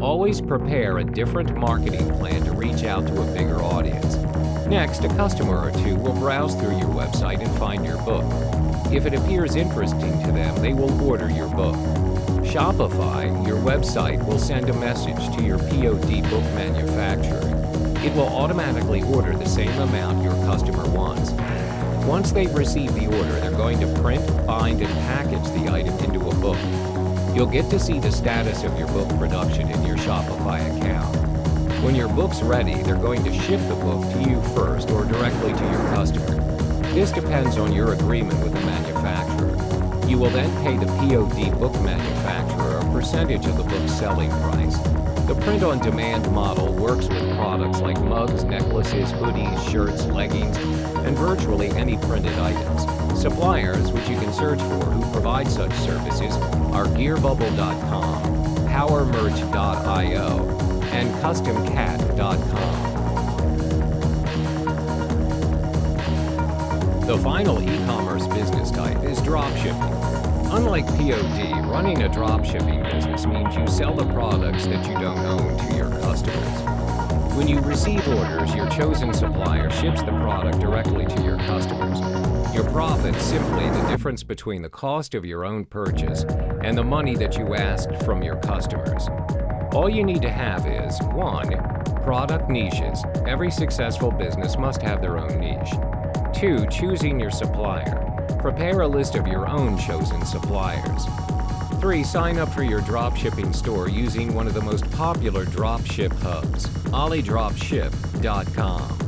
[SPEAKER 1] Always prepare a different marketing plan to reach out to a bigger audience. Next, a customer or two will browse through your website and find your book. If it appears interesting to them, they will order your book. Shopify, your website, will send a message to your POD book manufacturer. It will automatically order the same amount your customer wants. Once they've received the order, they're going to print, bind, and package the item into a book. You'll get to see the status of your book production in your Shopify account. When your book's ready, they're going to ship the book to you first or directly to your customer. This depends on your agreement with the manufacturer. You will then pay the POD book manufacturer a percentage of the book's selling price. The print-on-demand model works with products like mugs, necklaces, hoodies, shirts, leggings, and virtually any printed items. Suppliers, which you can search for, who provide such services are GearBubble.com, PowerMerch.io, and CustomCat.com. The final e-commerce business type is dropshipping. Unlike POD, running a dropshipping business means you sell the products that you don't own to your customers. When you receive orders, your chosen supplier ships the product directly to your customers. Your profit is simply the difference between the cost of your own purchase and the money that you asked from your customers. All you need to have is 1. Product niches. Every successful business must have their own niche. 2. Choosing your supplier. Prepare a list of your own chosen suppliers. 3. Sign up for your dropshipping store using one of the most popular dropship hubs, AliDropship.com.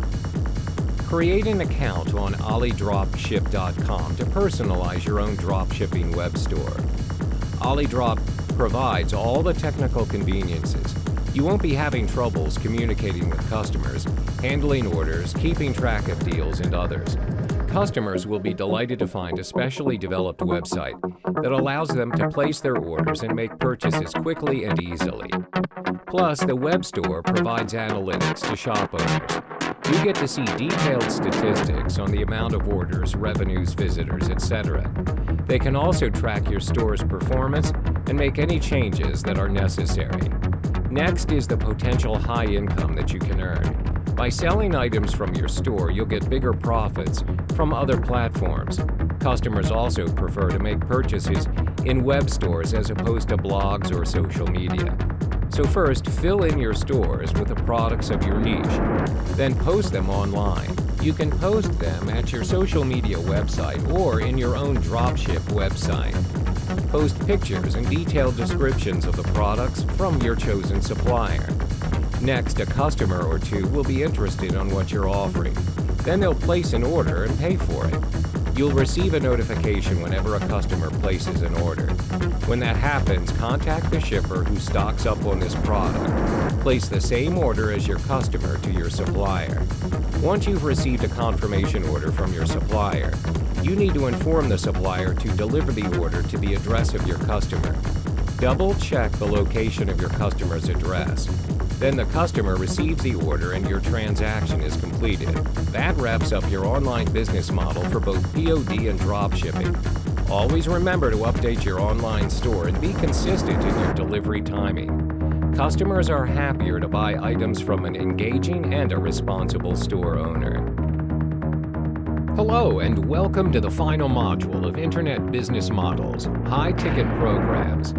[SPEAKER 1] Create an account on AliDropship.com to personalize your own dropshipping web store. AliDrop provides all the technical conveniences. You won't be having troubles communicating with customers, handling orders, keeping track of deals, and others. Customers will be delighted to find a specially developed website that allows them to place their orders and make purchases quickly and easily. Plus, the web store provides analytics to shop owners. You get to see detailed statistics on the amount of orders, revenues, visitors, etc. They can also track your store's performance and make any changes that are necessary. Next is the potential high income that you can earn. By selling items from your store, you'll get bigger profits from other platforms. Customers also prefer to make purchases in web stores as opposed to blogs or social media. So first, fill in your stores with the products of your niche. Then post them online. You can post them at your social media website or in your own dropship website. Post pictures and detailed descriptions of the products from your chosen supplier. Next, a customer or two will be interested on what you're offering. Then they'll place an order and pay for it. You'll receive a notification whenever a customer places an order. When that happens, contact the shipper who stocks up on this product. Place the same order as your customer to your supplier. Once you've received a confirmation order from your supplier, you need to inform the supplier to deliver the order to the address of your customer. Double-check the location of your customer's address. Then the customer receives the order and your transaction is completed. That wraps up your online business model for both POD and dropshipping. Always remember to update your online store and be consistent in your delivery timing. Customers are happier to buy items from an engaging and a responsible store owner. Hello and welcome to the final module of Internet Business Models, High-Ticket Programs.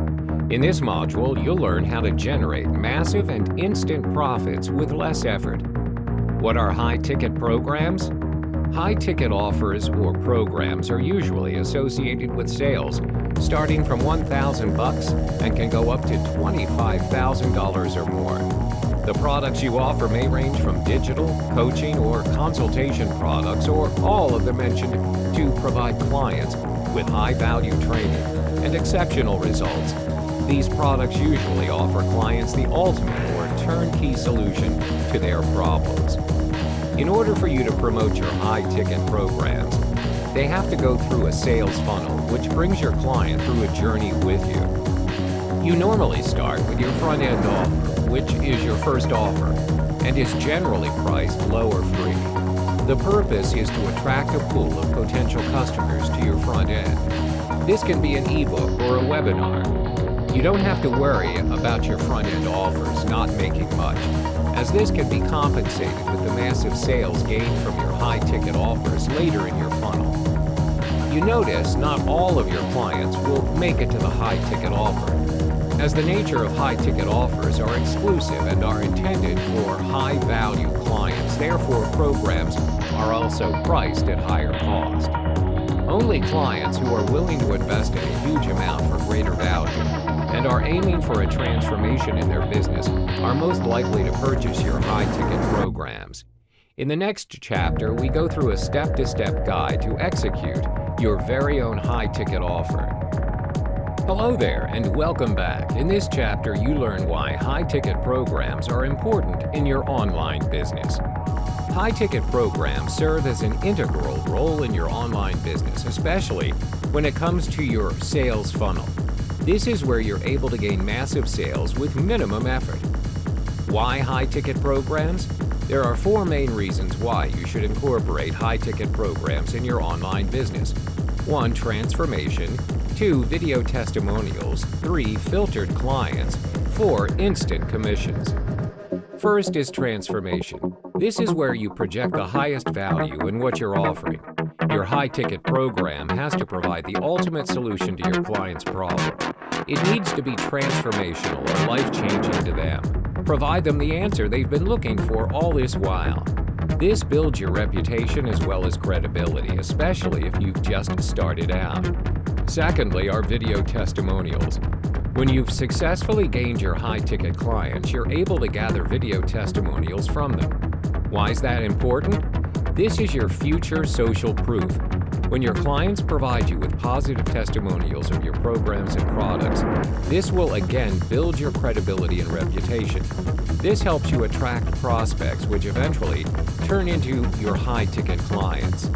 [SPEAKER 1] In this module, you'll learn how to generate massive and instant profits with less effort. What are high-ticket programs? High-ticket offers or programs are usually associated with sales starting from $1,000 and can go up to $25,000 or more. The products you offer may range from digital, coaching, or consultation products, or all of them mentioned to provide clients with high-value training and exceptional results. These products usually offer clients the ultimate or turnkey solution to their problems. In order for you to promote your high-ticket programs, they have to go through a sales funnel, which brings your client through a journey with you. You normally start with your front-end offer, which is your first offer, and is generally priced low or free. The purpose is to attract a pool of potential customers to your front end. This can be an ebook or a webinar. You don't have to worry about your front-end offers not making much, as this can be compensated with the massive sales gained from your high-ticket offers later in your funnel. You notice not all of your clients will make it to the high-ticket offer, as the nature of high-ticket offers are exclusive and are intended for high-value clients. Therefore, programs are also priced at higher cost. Only clients who are willing to invest in a huge amount for greater value and are aiming for a transformation in their business are most likely to purchase your high-ticket programs. In the next chapter, we go through a step-to-step guide to execute your very own high-ticket offer. Hello there, and welcome back. In this chapter, you learn why high-ticket programs are important in your online business. High-ticket programs serve as an integral role in your online business, especially when it comes to your sales funnel. This is where you're able to gain massive sales with minimum effort. Why high-ticket programs? There are 4 main reasons why you should incorporate high-ticket programs in your online business. 1. Transformation. 2. Video testimonials. 3. Filtered clients. 4. Instant commissions. First is transformation. This is where you project the highest value in what you're offering. Your high-ticket program has to provide the ultimate solution to your client's problem. It needs to be transformational or life-changing to them. Provide them the answer they've been looking for all this while. This builds your reputation as well as credibility, especially if you've just started out. Secondly are video testimonials. When you've successfully gained your high-ticket clients, you're able to gather video testimonials from them. Why is that important? This is your future social proof. When your clients provide you with positive testimonials of your programs and products, this will again build your credibility and reputation. This helps you attract prospects, which eventually turn into your high-ticket clients.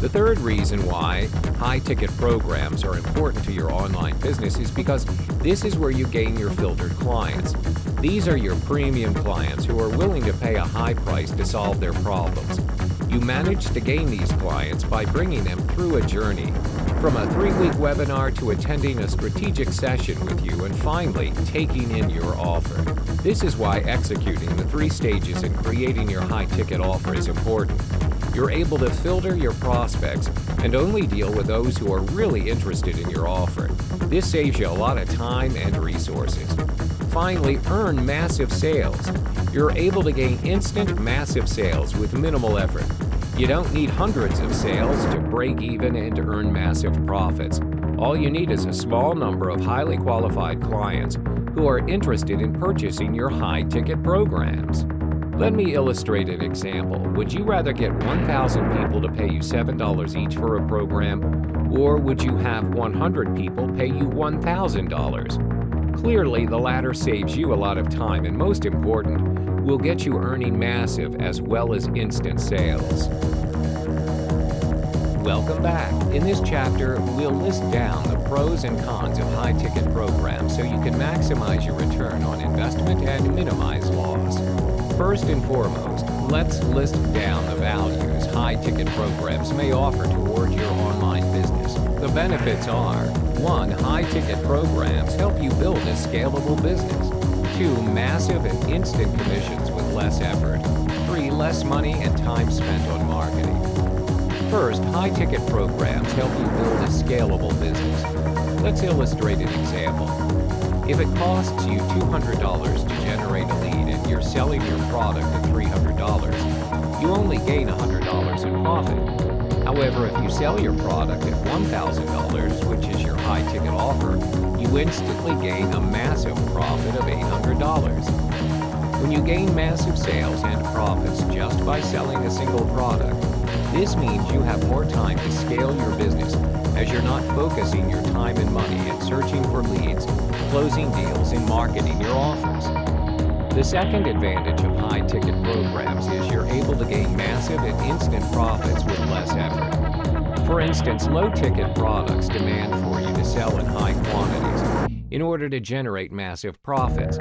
[SPEAKER 1] The third reason why high-ticket programs are important to your online business is because this is where you gain your filtered clients. These are your premium clients who are willing to pay a high price to solve their problems. You manage to gain these clients by bringing them through a journey, from a 3-week webinar to attending a strategic session with you and finally taking in your offer. This is why executing the 3 stages in creating your high-ticket offer is important. You're able to filter your prospects and only deal with those who are really interested in your offer. This saves you a lot of time and resources. Finally, earn massive sales. You're able to gain instant massive sales with minimal effort. You don't need hundreds of sales to break even and earn massive profits. All you need is a small number of highly qualified clients who are interested in purchasing your high-ticket programs. Let me illustrate an example. Would you rather get 1,000 people to pay you $7 each for a program, or would you have 100 people pay you $1,000? Clearly, the latter saves you a lot of time and, most important, will get you earning massive as well as instant sales. Welcome back. In this chapter, we'll list down the pros and cons of high-ticket programs so you can maximize your return on investment and minimize loss. First and foremost, let's list down the values high-ticket programs may offer toward your online business. The benefits are: 1. High-ticket programs help you build a scalable business. 2. Massive and instant commissions with less effort. 3. Less money and time spent on marketing. First, high-ticket programs help you build a scalable business. Let's illustrate an example. If it costs you $200 to generate a lead and you're selling your product at $300, you only gain $100 in profit. However, if you sell your product at $1,000, which is your high-ticket offer, you instantly gain a massive profit of $800. When you gain massive sales and profits just by selling a single product, this means you have more time to scale your business, as you're not focusing your time and money in searching for leads, closing deals, and marketing your offers. The second advantage of high-ticket programs is you're able to gain massive and instant profits with less effort. For instance, low-ticket products demand for you to sell in high quantities in order to generate massive profits.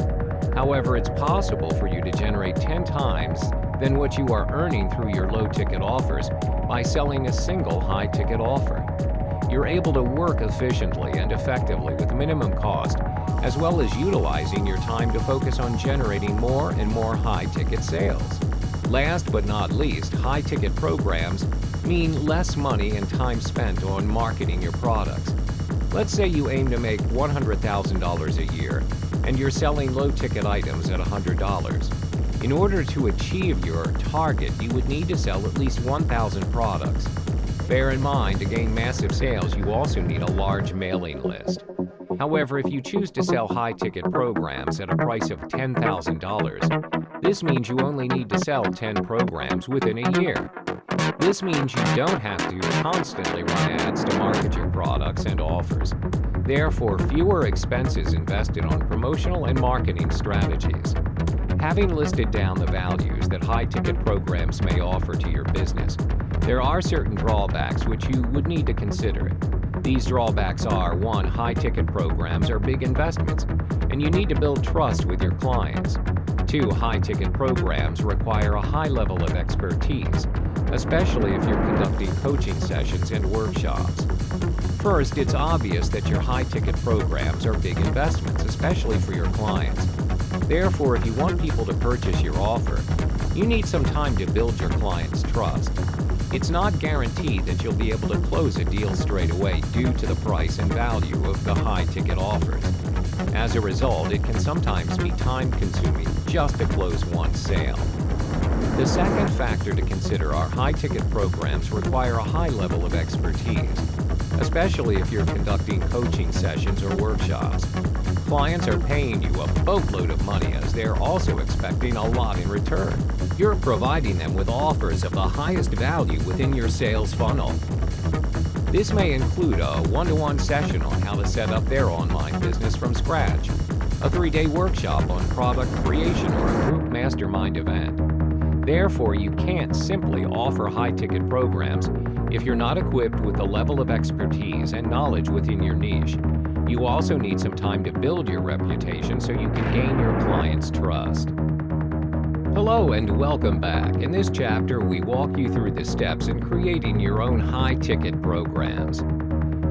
[SPEAKER 1] However, it's possible for you to generate 10 times than what you are earning through your low-ticket offers by selling a single high-ticket offer. You're able to work efficiently and effectively with minimum cost, as well as utilizing your time to focus on generating more and more high-ticket sales. Last but not least, high-ticket programs mean less money and time spent on marketing your products. Let's say you aim to make $100,000 a year, and you're selling low-ticket items at $100. In order to achieve your target, you would need to sell at least 1,000 products. Bear in mind, to gain massive sales, you also need a large mailing list. However, if you choose to sell high-ticket programs at a price of $10,000, this means you only need to sell 10 programs within a year. This means you don't have to constantly run ads to market your products and offers. Therefore, fewer expenses invested on promotional and marketing strategies. Having listed down the values that high-ticket programs may offer to your business, there are certain drawbacks which you would need to consider. These drawbacks are: 1. High-ticket programs are big investments, and you need to build trust with your clients. 2. High-ticket programs require a high level of expertise, especially if you're conducting coaching sessions and workshops. First, it's obvious that your high-ticket programs are big investments, especially for your clients. Therefore, if you want people to purchase your offer, you need some time to build your clients' trust. It's not guaranteed that you'll be able to close a deal straight away due to the price and value of the high-ticket offers. As a result, it can sometimes be time-consuming just to close one sale. The second factor to consider are high-ticket programs require a high level of expertise, especially if you're conducting coaching sessions or workshops. Clients are paying you a boatload of money as they're also expecting a lot in return. You're providing them with offers of the highest value within your sales funnel. This may include a one-to-one session on how to set up their online business from scratch, a 3-day workshop on product creation, or a group mastermind event. Therefore, you can't simply offer high-ticket programs if you're not equipped with the level of expertise and knowledge within your niche. You also need some time to build your reputation so you can gain your clients' trust. Hello and welcome back. In this chapter, we walk you through the steps in creating your own high-ticket programs.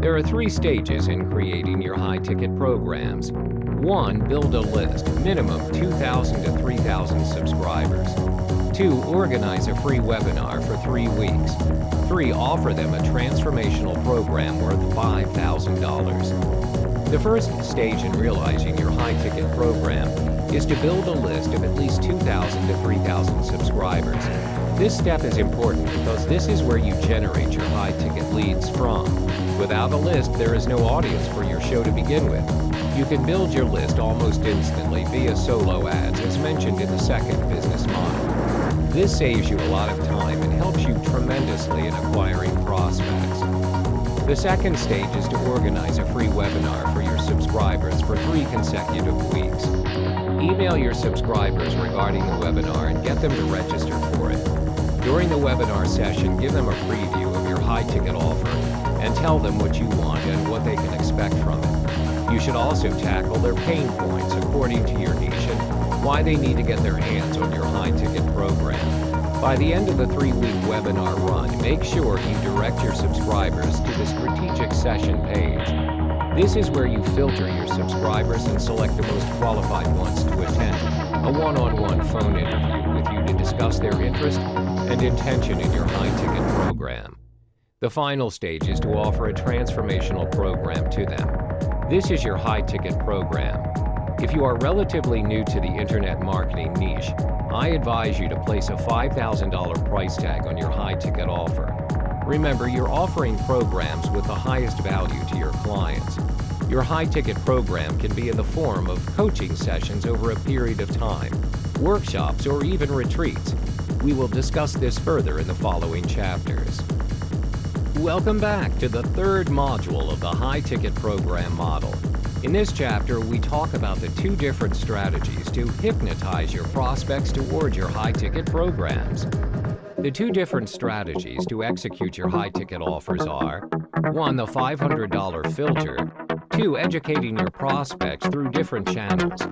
[SPEAKER 1] There are 3 stages in creating your high-ticket programs. 1. Build a list, minimum 2,000 to 3,000 subscribers. 2. Organize a free webinar for 3 weeks. 3. Offer them a transformational program worth $5,000. The first stage in realizing your high-ticket program is to build a list of at least 2,000 to 3,000 subscribers. This step is important because this is where you generate your high-ticket leads from. Without a list, there is no audience for your show to begin with. You can build your list almost instantly via solo ads, as mentioned in the second business model. This saves you a lot of time and helps you tremendously in acquiring prospects. The second stage is to organize a free webinar for your subscribers for 3 consecutive weeks. Email your subscribers regarding the webinar and get them to register for it. During the webinar session, give them a preview of your high-ticket offer and tell them what you want and what they can expect from it. You should also tackle their pain points according to your niche and why they need to get their hands on your high-ticket program. By the end of the 3-week webinar run, make sure you direct your subscribers to the strategic session page. This is where you filter your subscribers and select the most qualified ones to attend a one-on-one phone interview with you to discuss their interest and intention in your high-ticket program. The final stage is to offer a transformational program to them. This is your high-ticket program. If you are relatively new to the internet marketing niche, I advise you to place a $5,000 price tag on your high-ticket offer. Remember, you're offering programs with the highest value to your clients. Your high-ticket program can be in the form of coaching sessions over a period of time, workshops, or even retreats. We will discuss this further in the following chapters. Welcome back to the third module of the high-ticket program model. In this chapter, we talk about the 2 different strategies to hypnotize your prospects toward your high-ticket programs. The 2 different strategies to execute your high-ticket offers are 1. The $500 filter. 2. Educating your prospects through different channels.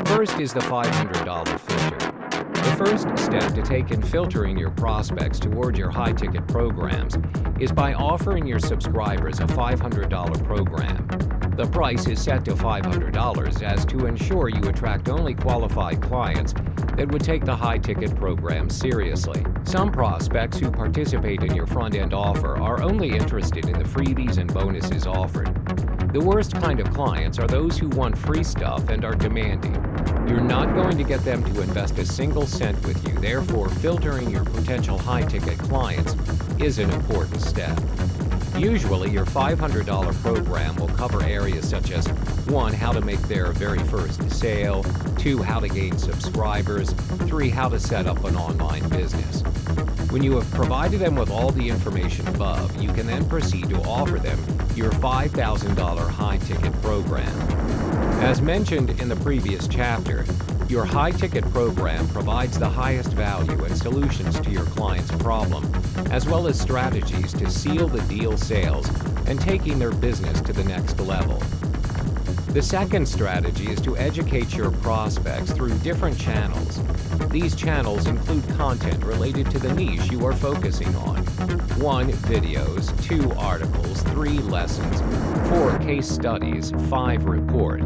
[SPEAKER 1] First is the $500 filter. The first step to take in filtering your prospects toward your high-ticket programs is by offering your subscribers a $500 program. The price is set to $500 as to ensure you attract only qualified clients that would take the high-ticket program seriously. Some prospects who participate in your front-end offer are only interested in the freebies and bonuses offered. The worst kind of clients are those who want free stuff and are demanding. You're not going to get them to invest a single cent with you, therefore filtering your potential high-ticket clients is an important step. Usually, your $500 program will cover areas such as 1. How to make their very first sale, 2. How to gain subscribers, 3. How to set up an online business. When you have provided them with all the information above, you can then proceed to offer them your $5,000 high-ticket program. As mentioned in the previous chapter, your high-ticket program provides the highest value and solutions to your client's problem, as well as strategies to seal the deal sales and taking their business to the next level. The second strategy is to educate your prospects through different channels. These channels include content related to the niche you are focusing on. 1. Videos, 2. Articles, 3. Lessons, 4. Case studies, 5. Report.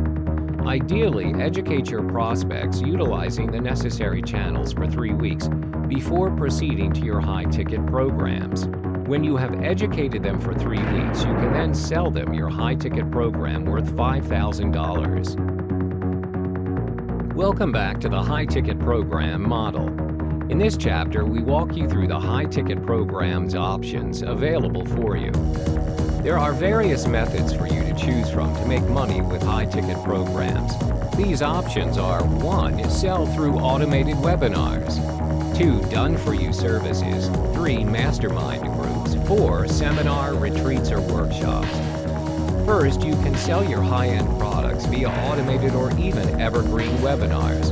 [SPEAKER 1] Ideally, educate your prospects utilizing the necessary channels for 3 weeks before proceeding to your high-ticket programs. When you have educated them for 3 weeks, you can then sell them your high-ticket program worth $5,000. Welcome back to the high-ticket program model. In this chapter, we walk you through the high-ticket program's options available for you. There are various methods for you to choose from to make money with high-ticket programs. These options are 1. Sell through automated webinars, 2. Done-for-you services, 3. Mastermind groups, 4. Seminar, retreats, or workshops. First, you can sell your high-end products via automated or even evergreen webinars.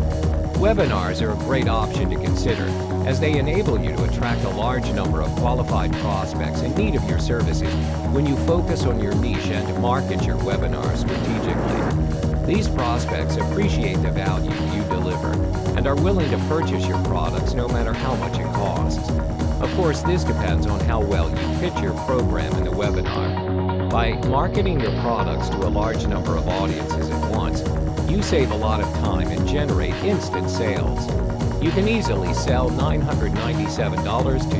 [SPEAKER 1] Webinars are a great option to consider as they enable you to attract a large number of qualified prospects in need of your services when you focus on your niche and market your webinar strategically. These prospects appreciate the value you deliver and are willing to purchase your products no matter how much it costs. Of course, this depends on how well you pitch your program in the webinar. By marketing your products to a large number of audiences at once, you save a lot of time and generate instant sales. You can easily sell $997 to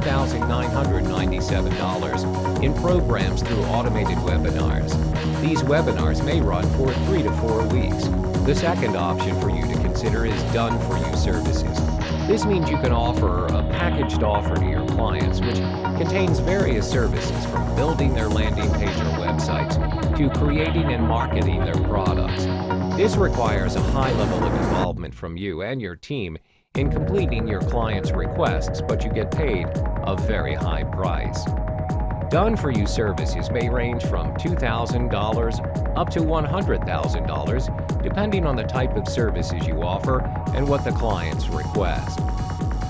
[SPEAKER 1] $2,997 in programs through automated webinars. These webinars may run for 3 to 4 weeks. The second option for you to consider is done-for-you services. This means you can offer a packaged offer to your clients, which contains various services from building their landing page or websites to creating and marketing their products. This requires a high level of involvement from you and your team in completing your client's requests, but you get paid a very high price. Done-for-you services may range from $2,000 up to $100,000, depending on the type of services you offer and what the clients request.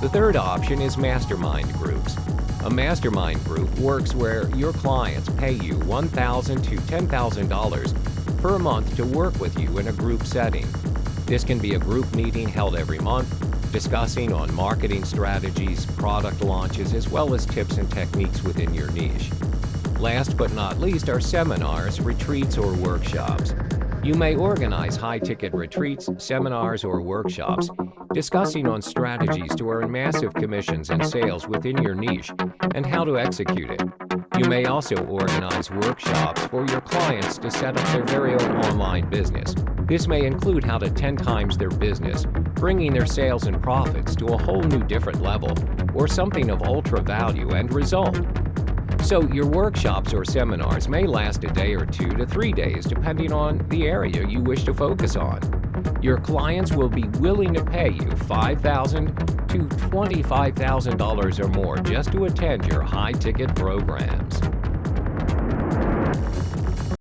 [SPEAKER 1] The third option is mastermind groups. A mastermind group works where your clients pay you $1,000 to $10,000 per month to work with you in a group setting. This can be a group meeting held every month, discussing on marketing strategies, product launches, as well as tips and techniques within your niche. Last but not least are seminars, retreats, or workshops. You may organize high-ticket retreats, seminars, or workshops discussing on strategies to earn massive commissions and sales within your niche and how to execute it. You may also organize workshops for your clients to set up their very own online business. This may include how to 10 times their business, bringing their sales and profits to a whole new different level, or something of ultra value and result. So your workshops or seminars may last a day or 2 to 3 days depending on the area you wish to focus on. Your clients will be willing to pay you $5,000 to $25,000 or more just to attend your high-ticket programs.